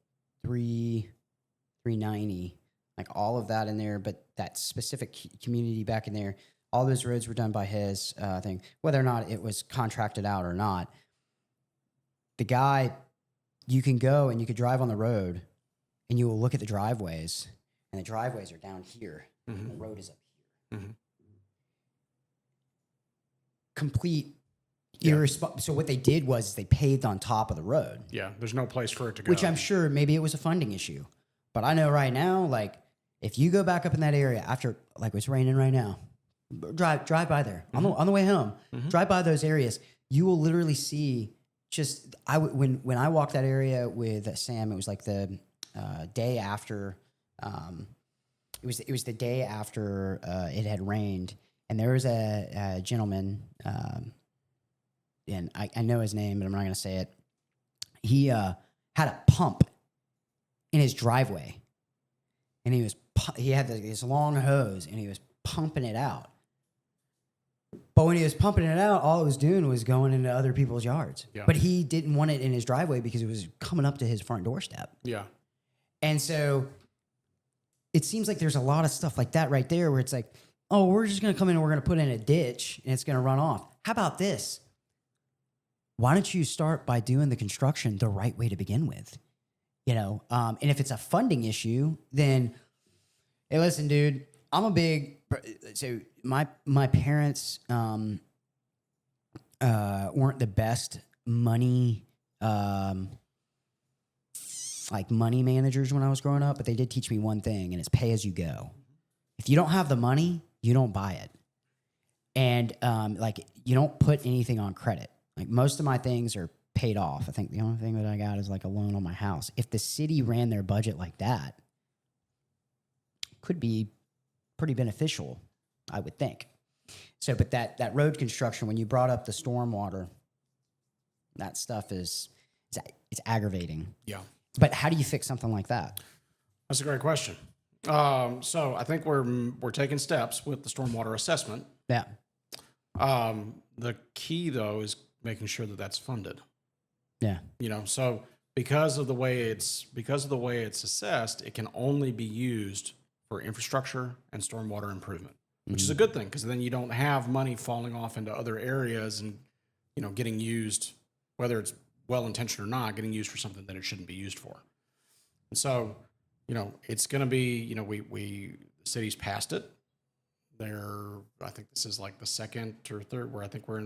390, like all of that in there, but that specific community back in there, all those roads were done by his thing, whether or not it was contracted out or not. the guy, you can go and you could drive on the road and you will look at the driveways, and the driveways are down here. And the road is up here. Complete irresponsible. So what they did was they paved on top of the road. Yeah, there's no place for it to go. Which I'm sure maybe it was a funding issue. But I know right now, like, if you go back up in that area after, like, it's raining right now, drive by there on the way home. Drive by those areas. You will literally see just when I walked that area with Sam, it was like the day after. It was the day after it had rained, and there was a gentleman, and I know his name, but I'm not going to say it. He had a pump in his driveway, and he had this long hose, and he was pumping it out. But when he was pumping it out, all it was doing was going into other people's yards. Yeah. But he didn't want it in his driveway because it was coming up to his front doorstep. Yeah. And so it seems like there's a lot of stuff like that right there where it's like, oh, we're just going to come in and we're going to put in a ditch and it's going to run off. How about this? Why don't you start by doing the construction the right way to begin with? You know, and if it's a funding issue, then, hey, listen, dude, so my parents weren't the best money money managers when I was growing up, but they did teach me one thing, and it's pay as you go. If you don't have the money, you don't buy it. And you don't put anything on credit. Like, most of my things are paid off. I think the only thing that I got is like a loan on my house. If the city ran their budget like that, it could be pretty beneficial, I would think. So, but that road construction, when you brought up the stormwater, that stuff it's aggravating. Yeah. But how do you fix something like that? That's a great question. So I think we're taking steps with the stormwater assessment. Yeah. The key, though, is making sure that that's funded. Yeah. You know, so because of the way it's assessed, it can only be used for infrastructure and stormwater improvement, which is a good thing, because then you don't have money falling off into other areas and, you know, getting used, whether it's well-intentioned or not, getting used for something that it shouldn't be used for. And so, you know, it's going to be, you know, the city's passed it. I think this is like the second or third, where I think we're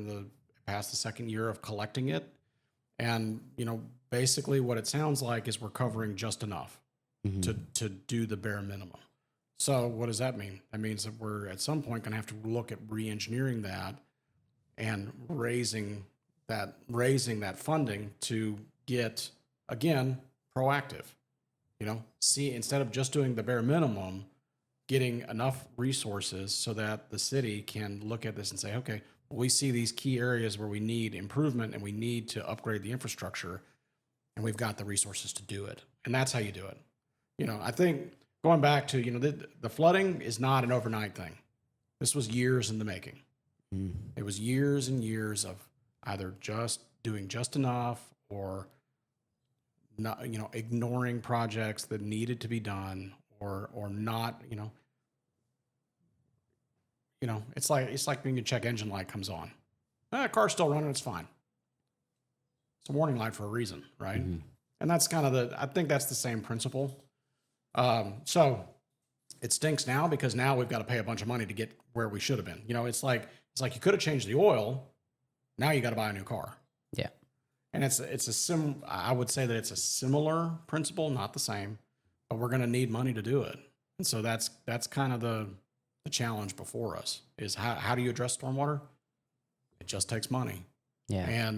past the second year of collecting it. And, you know, basically what it sounds like is we're covering just enough to do the bare minimum. So what does that mean? That means that we're at some point going to have to look at re-engineering that and raising that funding to get, again, proactive. You know, see, instead of just doing the bare minimum, getting enough resources so that the city can look at this and say, okay, we see these key areas where we need improvement and we need to upgrade the infrastructure, and we've got the resources to do it. And that's how you do it. You know, I think going back to, you know, the flooding is not an overnight thing. This was years in the making. It was years and years of either just doing just enough or not, you know, ignoring projects that needed to be done or not, you know, it's like when your check engine light comes on. Car's still running, it's fine. It's a warning light for a reason, right? And that's kind of I think that's the same principle. So it stinks now because now we've got to pay a bunch of money to get where we should have been. You know, it's like you could have changed the oil. Now you got to buy a new car. Yeah. And I would say that it's a similar principle, not the same, but we're going to need money to do it. And so that's kind of the challenge before us is how do you address stormwater? It just takes money. Yeah.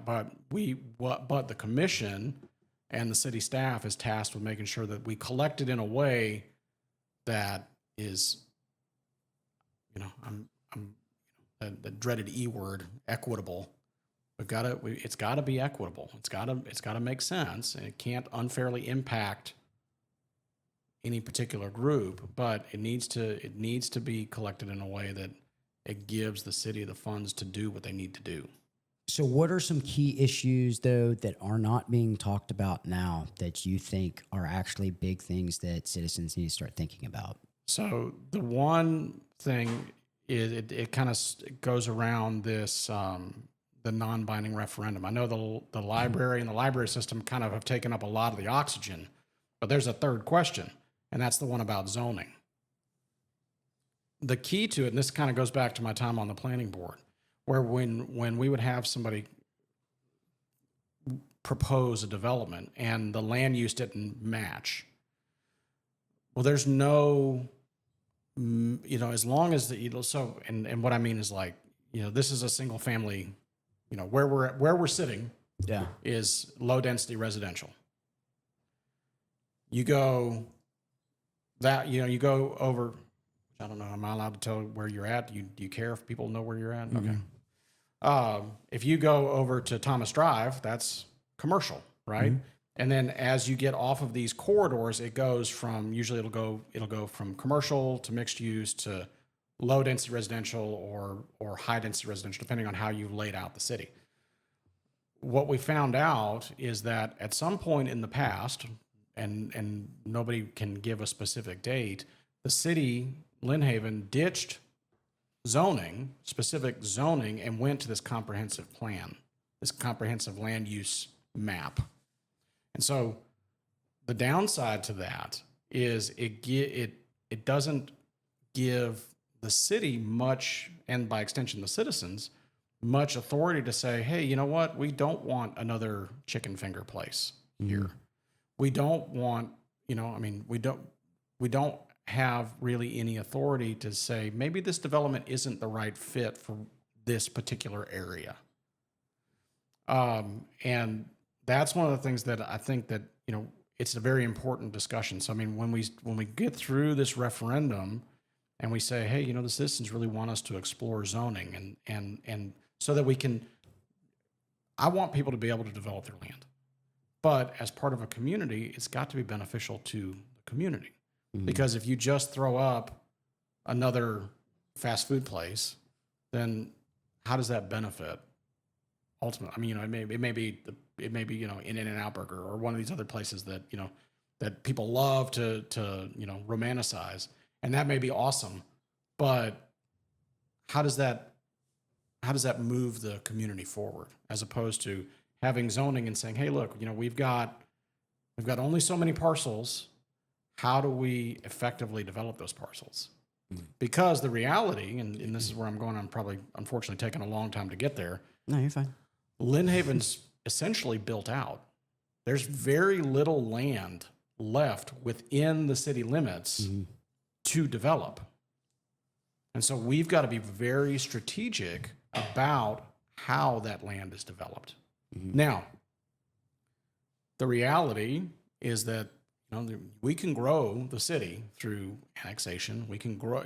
But the commission and the city staff is tasked with making sure that we collect it in a way that is, you know, the dreaded E word, equitable. It's got to be equitable. It's got to make sense, and it can't unfairly impact any particular group. But it needs to be collected in a way that it gives the city the funds to do what they need to do. So what are some key issues, though, that are not being talked about now that you think are actually big things that citizens need to start thinking about? So the one thing is it kind of goes around the non-binding referendum. I know the library and the library system kind of have taken up a lot of the oxygen, but there's a third question, and that's the one about zoning. The key to it, and this kind of goes back to my time on the planning board, where when we would have somebody propose a development and the land use didn't match, well, there's no, as long as and what I mean is like, this is a single family, where we're sitting is low density residential. You go you go over, I don't know, am I allowed to tell where you're at? Do you care if people know where you're at? Mm-hmm. Okay. If you go over to Thomas Drive, that's commercial, right? Mm-hmm. And then as you get off of these corridors, it goes from, usually it'll go from commercial to mixed use to low density residential or high density residential, depending on how you laid out the city. What we found out is that at some point in the past, and nobody can give a specific date, the city, Lynn Haven, ditched specific zoning, and went to this comprehensive plan, this comprehensive land use map. And so the downside to that is it doesn't give the city much, and by extension the citizens, much authority to say, hey, you know what? We don't want another chicken finger place here. We don't want, we don't have really any authority to say maybe this development isn't the right fit for this particular area. And that's one of the things that I think that, it's a very important discussion. So, I mean, when we get through this referendum and we say, hey, the citizens really want us to explore zoning and so that I want people to be able to develop their land. But as part of a community, it's got to be beneficial to the community. Mm-hmm. Because if you just throw up another fast food place, then how does that benefit ultimately? I mean, it may be In-N-Out Burger or one of these other places that, that people love to romanticize. And that may be awesome, but how does that move the community forward, as opposed to having zoning and saying, hey, look, we've got only so many parcels. How do we effectively develop those parcels? Mm-hmm. Because the reality, and this is where I'm going, I'm probably unfortunately taking a long time to get there. No, you're fine. Lynn Haven's essentially built out. There's very little land left within the city limits to develop. And so we've got to be very strategic about how that land is developed. Mm-hmm. Now, the reality is that we can grow the city through annexation. We can grow,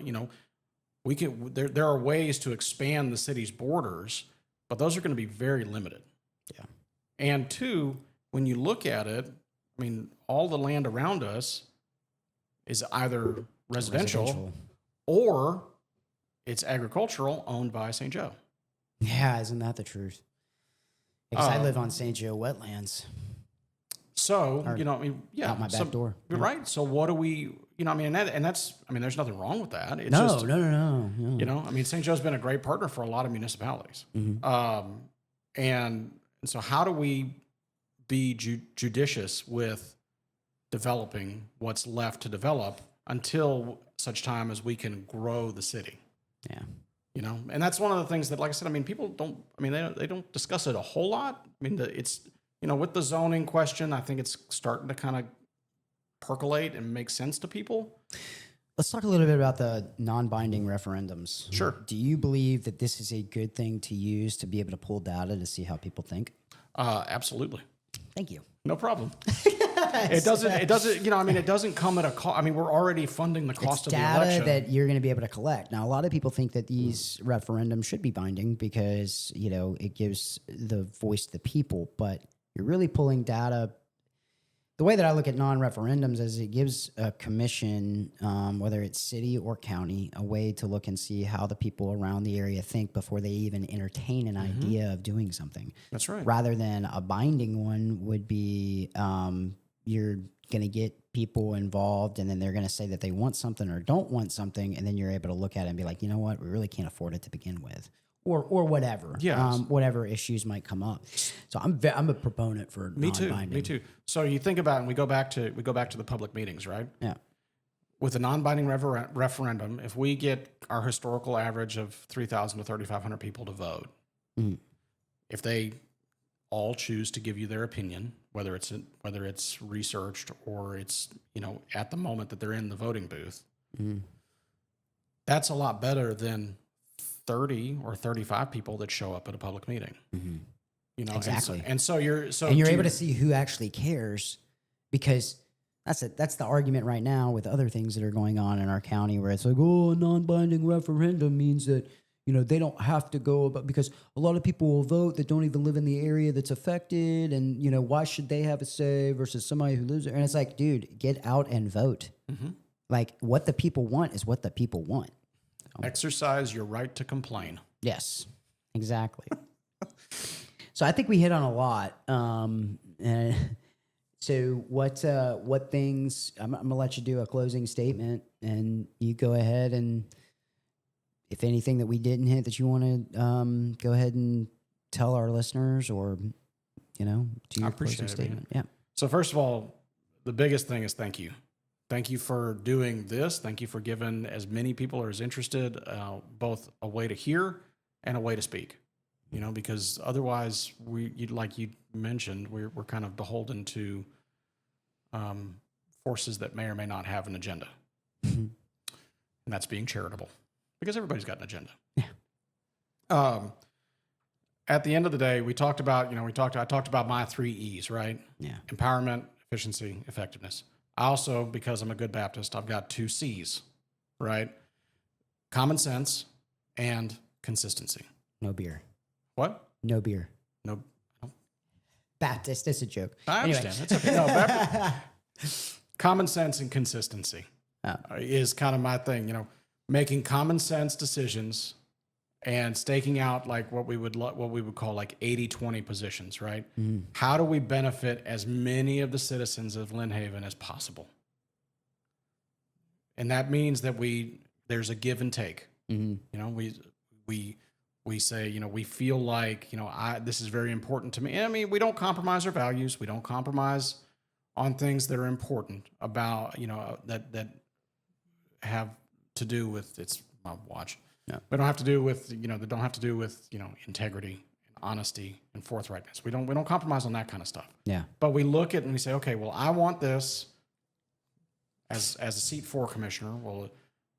there are ways to expand the city's borders, but those are going to be very limited. Yeah. And two, when you look at it, I mean, all the land around us is either residential. Or it's agricultural, owned by St. Joe. Yeah, isn't that the truth? Because I live on St. Joe wetlands. So, out my back door. You're right. So what do we, there's nothing wrong with that. It's no. St. Joe's been a great partner for a lot of municipalities. Mm-hmm. And so how do we be judicious with developing what's left to develop until such time as we can grow the city? Yeah. And that's one of the things that, like I said, people don't, they don't discuss it a whole lot. It's, with the zoning question, I think it's starting to kind of percolate and make sense to people. Let's talk a little bit about the non-binding referendums. Sure. Do you believe that this is a good thing to use to be able to pull data to see how people think? Absolutely. Thank you. No problem. It doesn't come at a cost. We're already funding the cost of the election. Data that you're going to be able to collect. Now, a lot of people think that these referendums should be binding because, it gives the voice to the people, but you're really pulling data. The way that I look at non-referendums is it gives a commission, whether it's city or county, a way to look and see how the people around the area think before they even entertain an idea of doing something. That's right. Rather than a binding one would be you're going to get people involved and then they're going to say that they want something or don't want something, and then you're able to look at it and be like, you know what, we really can't afford it to begin with. or whatever. Yes. Whatever issues might come up. So I'm a proponent for Me too. non-binding. Me too. So you think about it, and we go back to the public meetings, right? Yeah. With a non-binding referendum, if we get our historical average of 3,000 to 3,500 people to vote, if they all choose to give you their opinion, whether it's researched or it's at the moment that they're in the voting booth, that's a lot better than 30 or 35 people that show up at a public meeting. Exactly. And so you're able to see who actually cares, because that's the argument right now with other things that are going on in our county, where it's like, oh, a non-binding referendum means that they don't have to go about, because a lot of people will vote that don't even live in the area that's affected, and why should they have a say versus somebody who lives there? And it's like, dude, get out and vote. Like, what the people want is what the people want. Exercise your right to complain. Yes, exactly. So I think we hit on a lot. And so what things, I'm going to let you do a closing statement, and you go ahead, and if anything that we didn't hit that you want to go ahead and tell our listeners, or, do your closing statement. Yeah. So first of all, the biggest thing is thank you. Thank you for doing this. Thank you for giving as many people as interested, both a way to hear and a way to speak. Because otherwise, like you mentioned, we're kind of beholden to forces that may or may not have an agenda, and that's being charitable, because everybody's got an agenda. Yeah. At the end of the day, I talked about my 3 E's, right? Yeah. Empowerment, efficiency, effectiveness. I also, because I'm a good Baptist, I've got 2 C's, right? Common sense and consistency. No beer. What? No beer. No. Baptist, it's a joke. I understand. It's okay. No, common sense and consistency is kind of my thing. Making common sense decisions and staking out like what we would call like 80-20 positions, right? How do we benefit as many of the citizens of Lynn Haven as possible? And that means that there's a give and take. We say, we feel like, this is very important to me. I mean, we don't compromise our values. We don't compromise on things that are important about, that have to do with, it's my watch. No. We don't have to do with, that don't have to do with, integrity and honesty and forthrightness. We don't compromise on that kind of stuff. Yeah. But we look at it and we say, okay, well, I want this as a seat 4 commissioner. Well, a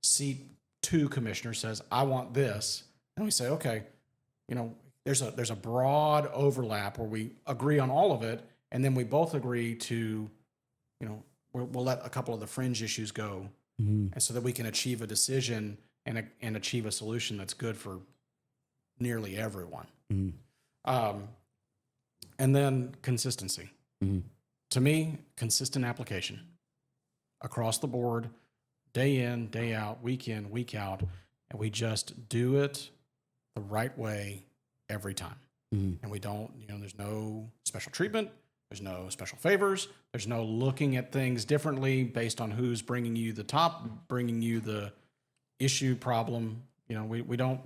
seat 2 commissioner says, I want this. And we say, okay, there's a broad overlap where we agree on all of it, and then we both agree to, we'll let a couple of the fringe issues go, and so that we can achieve a decision and achieve a solution that's good for nearly everyone. And then consistency. To me, consistent application across the board, day in, day out, week in, week out, and we just do it the right way every time. And we don't, there's no special treatment, there's no special favors, there's no looking at things differently based on who's bringing you the issue, problem. We don't,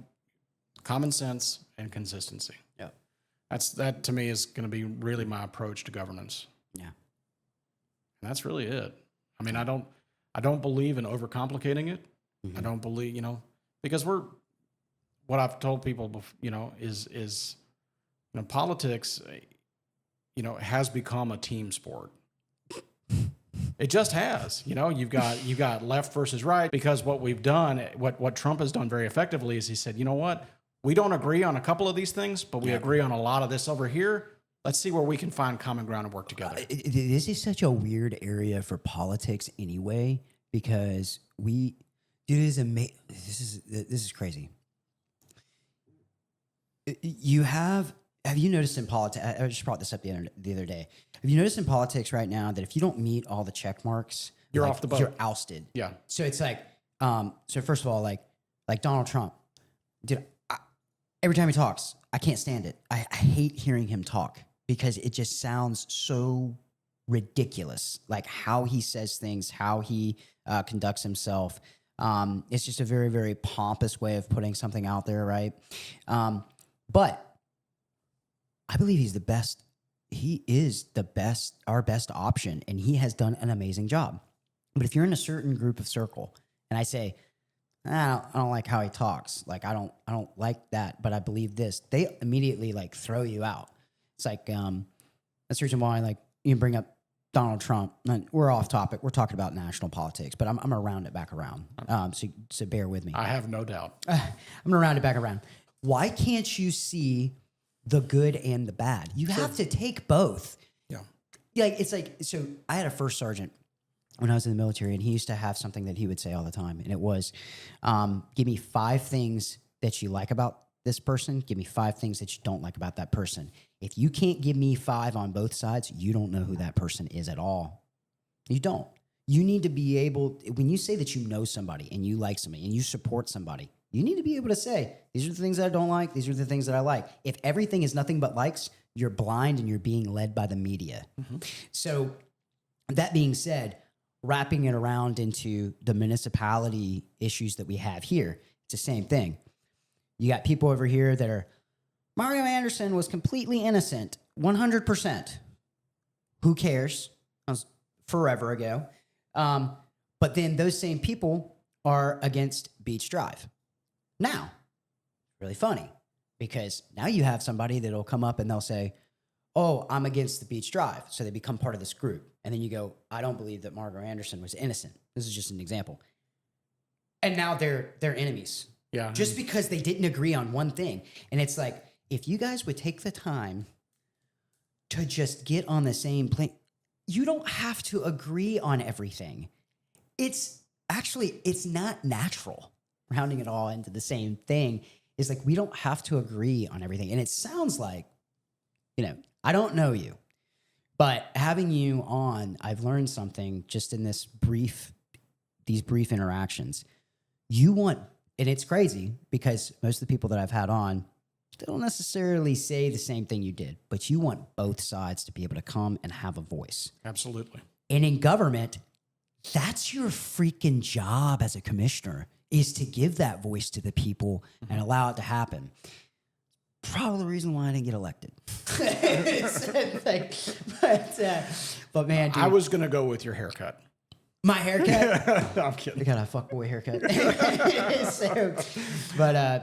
common sense and consistency. Yeah. That to me is going to be really my approach to governance. Yeah. And that's really it. I mean, I don't believe in overcomplicating it. I don't believe, because what I've told people, is politics, has become a team sport. It just has. You've got left versus right, because what we've done, what Trump has done very effectively is he said, you know what? We don't agree on a couple of these things, but we agree on a lot of this over here. Let's see where we can find common ground and work together. This is such a weird area for politics anyway, because this is crazy. Have you noticed in politics, I just brought this up the other day. Have you noticed in politics right now that if you don't meet all the check marks, you're off the boat. You're ousted. Yeah. So it's like, so first of all, like Donald Trump, dude, every time he talks, I can't stand it. I hate hearing him talk, because it just sounds so ridiculous. Like how he says things, how he conducts himself. It's just a very, very pompous way of putting something out there, right? But I believe he's the best. He is the best, our best option, and he has done an amazing job. But if you're in a certain group of circle, and I say, I don't like how he talks, like I don't like that, but I believe this, they immediately like throw you out. It's like that's the reason why like you bring up Donald Trump. And we're off topic. We're talking about national politics, but I'm gonna round it back around. So bear with me. I have no doubt. I'm gonna round it back around. Why can't you see the good and the bad? You have to take both. Yeah. Like it's like, so I had a first sergeant when I was in the military, and he used to have something that he would say all the time, and it was, give me 5 things that you like about this person. Give me 5 things that you don't like about that person. If you can't give me 5 on both sides, you don't know who that person is at all. You don't. You need to be able, when you say that you know somebody and you like somebody and you support somebody, you need to be able to say, these are the things that I don't like. These are the things that I like. If everything is nothing but likes, you're blind and you're being led by the media. Mm-hmm. So that being said, wrapping it around into the municipality issues that we have here, it's the same thing. You got people over here that are, Mario Anderson was completely innocent, 100%. Who cares? That was forever ago. But then those same people are against Beach Drive. Now, really funny, because now you have somebody that'll come up and they'll say, oh, I'm against the Beach Drive. So they become part of this group. And then you go, I don't believe that Margot Anderson was innocent. This is just an example. And now they're enemies. Yeah. Just because they didn't agree on one thing. And it's like, if you guys would take the time to just get on the same plane, you don't have to agree on everything. It's not natural. Rounding it all into the same thing is like, we don't have to agree on everything. And it sounds like, I don't know you, but having you on, I've learned something just in these brief interactions. And it's crazy because most of the people that I've had on, they don't necessarily say the same thing you did, but you want both sides to be able to come and have a voice. Absolutely. And in government, that's your freaking job as a commissioner, is to give that voice to the people and allow it to happen. Probably the reason why I didn't get elected. But man, dude, I was going to go with your haircut. My haircut? No, I'm kidding. You got a fuckboy haircut.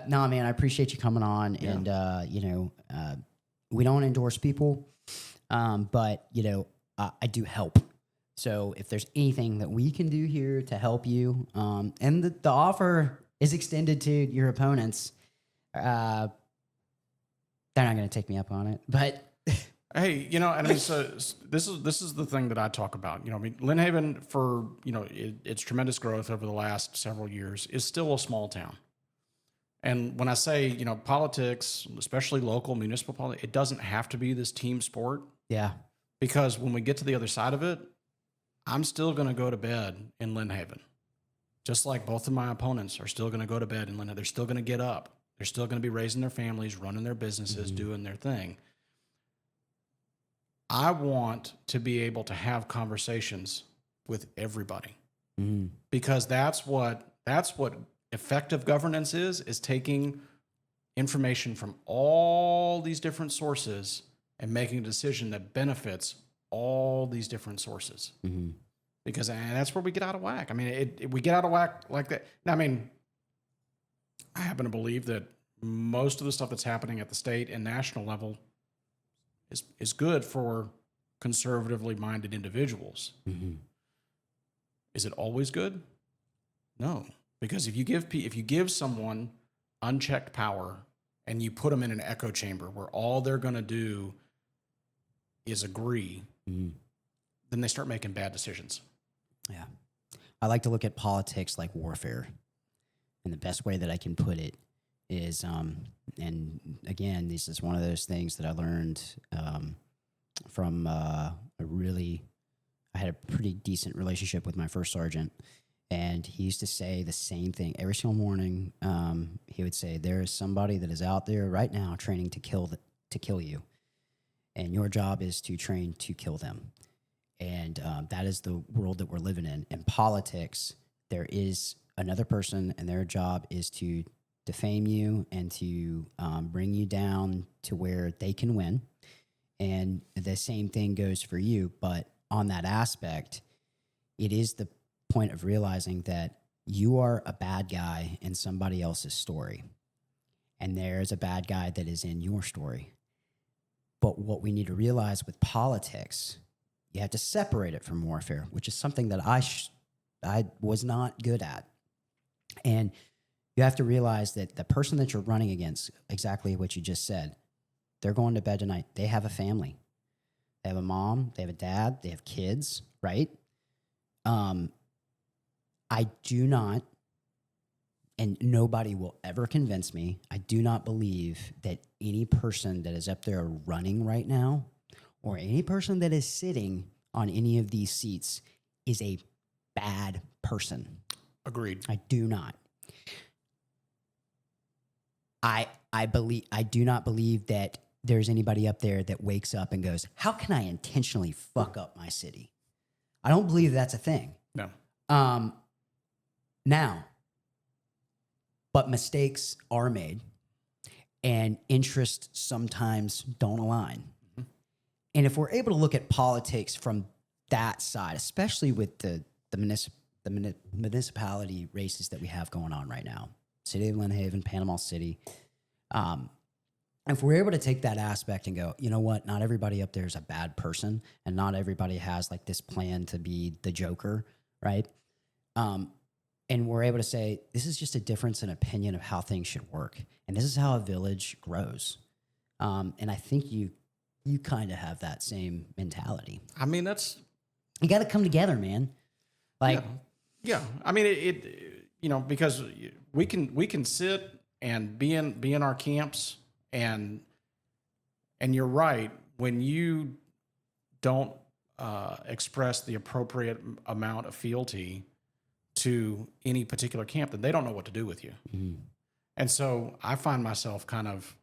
No, man, I appreciate you coming on. Yeah. And, we don't endorse people, but, I do help. So if there's anything that we can do here to help you, and the offer is extended to your opponents, they're not going to take me up on it, but hey, and I mean, so this is the thing that I talk about. Lynn Haven, for its tremendous growth over the last several years, is still a small town. And when I say politics, especially local municipal politics, it doesn't have to be this team sport. Yeah. Because when we get to the other side of it, I'm still going to go to bed in Lynn Haven, just like both of my opponents are still going to go to bed in Lynn Haven. They're still going to get up. They're still going to be raising their families, running their businesses, doing their thing. I want to be able to have conversations with everybody, because that's what effective governance is taking information from all these different sources and making a decision that benefits all these different sources. Mm-hmm. Because that's where we get out of whack. I mean, we get out of whack like that. Now, I mean, I happen to believe that most of the stuff that's happening at the state and national level is good for conservatively minded individuals. Mm-hmm. Is it always good? No, because if you give someone unchecked power and you put them in an echo chamber where all they're going to do is agree, then they start making bad decisions. Yeah. I like to look at politics like warfare. And the best way that I can put it is, and again, this is one of those things that I learned from I had a pretty decent relationship with my first sergeant. And he used to say the same thing every single morning. He would say, there is somebody that is out there right now training to kill you. And your job is to train to kill them. And that is the world that we're living in. In politics, there is another person, and their job is to defame you and to bring you down to where they can win. And the same thing goes for you. But on that aspect, it is the point of realizing that you are a bad guy in somebody else's story. And there's a bad guy that is in your story. But what we need to realize with politics, you have to separate it from warfare, which is something that I was not good at. And you have to realize that the person that you're running against, exactly what you just said, they're going to bed tonight. They have a family. They have a mom. They have a dad. They have kids, right? I do not, and nobody will ever convince me, I do not believe that any person that is up there running right now or any person that is sitting on any of these seats is a bad person. Agreed. I do not. I do not believe that there's anybody up there that wakes up and goes, how can I intentionally fuck up my city? I don't believe that's a thing. No. Now, but mistakes are made and interests sometimes don't align. Mm-hmm. And if we're able to look at politics from that side, especially with the municipality races that we have going on right now, City of Lynn Haven, Panama City, if we're able to take that aspect and go, you know what, not everybody up there is a bad person and not everybody has like this plan to be the Joker, right? And we're able to say, this is just a difference in opinion of how things should work. And this is how a village grows. And I think you kind of have that same mentality. I mean, you got to come together, man. Like, yeah. I mean, it because we can sit and be in our camps and you're right. When you don't express the appropriate amount of fealty to any particular camp, then they don't know what to do with you. Mm-hmm. And so I find myself kind of,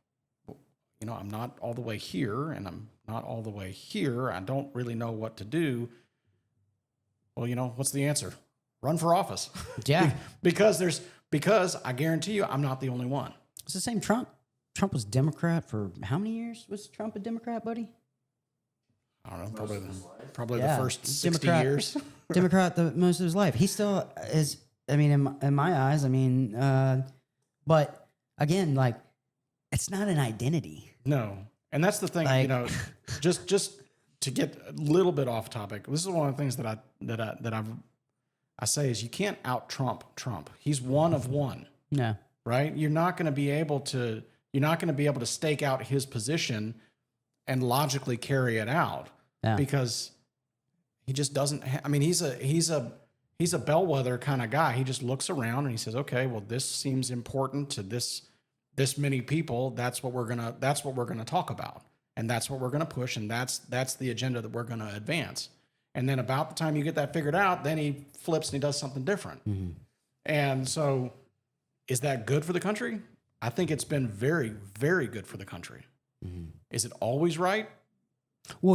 I'm not all the way here and I'm not all the way here. I don't really know what to do. Well, what's the answer? Run for office. Yeah. because I guarantee you I'm not the only one. It's the same Trump. Trump was Democrat for how many years? Was Trump a Democrat, buddy? I don't know, probably the first 60 years. Democrat most of his life. He still is, I mean, in my eyes, but again, like, it's not an identity. No. And that's the thing, just to get a little bit off topic. This is one of the things that I say is you can't out Trump. He's one of one. No. Right? You're not going to be able to stake out his position and logically carry it out because he just doesn't. He's a bellwether kind of guy. He just looks around and he says, "Okay, well, this seems important to this many people. That's what we're gonna talk about, and that's what we're gonna push, and that's the agenda that we're gonna advance." And then about the time you get that figured out, then he flips and he does something different. Mm-hmm. And so, is that good for the country? I think it's been very, very good for the country. Mm-hmm. Is it always right? Well,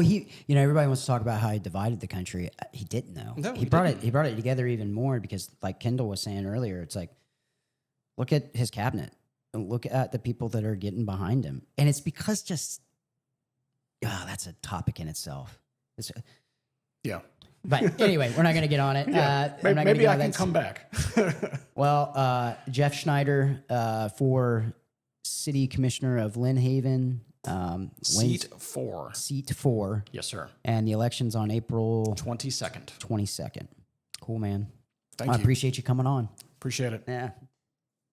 everybody wants to talk about how he divided the country. He didn't, though. No, he brought it together even more because, like Kendall was saying earlier, it's like, look at his cabinet and look at the people that are getting behind him. And it's because that's a topic in itself. Yeah. But anyway, we're not going to get on it. Yeah. Maybe I can come back. Well, Jeff Snyder for City Commissioner of Lynn Haven. Seat 4. Seat 4. Yes, sir. And the election's on April 22nd. 22nd. Cool, man. Thank you. I appreciate you coming on. Appreciate it. Yeah.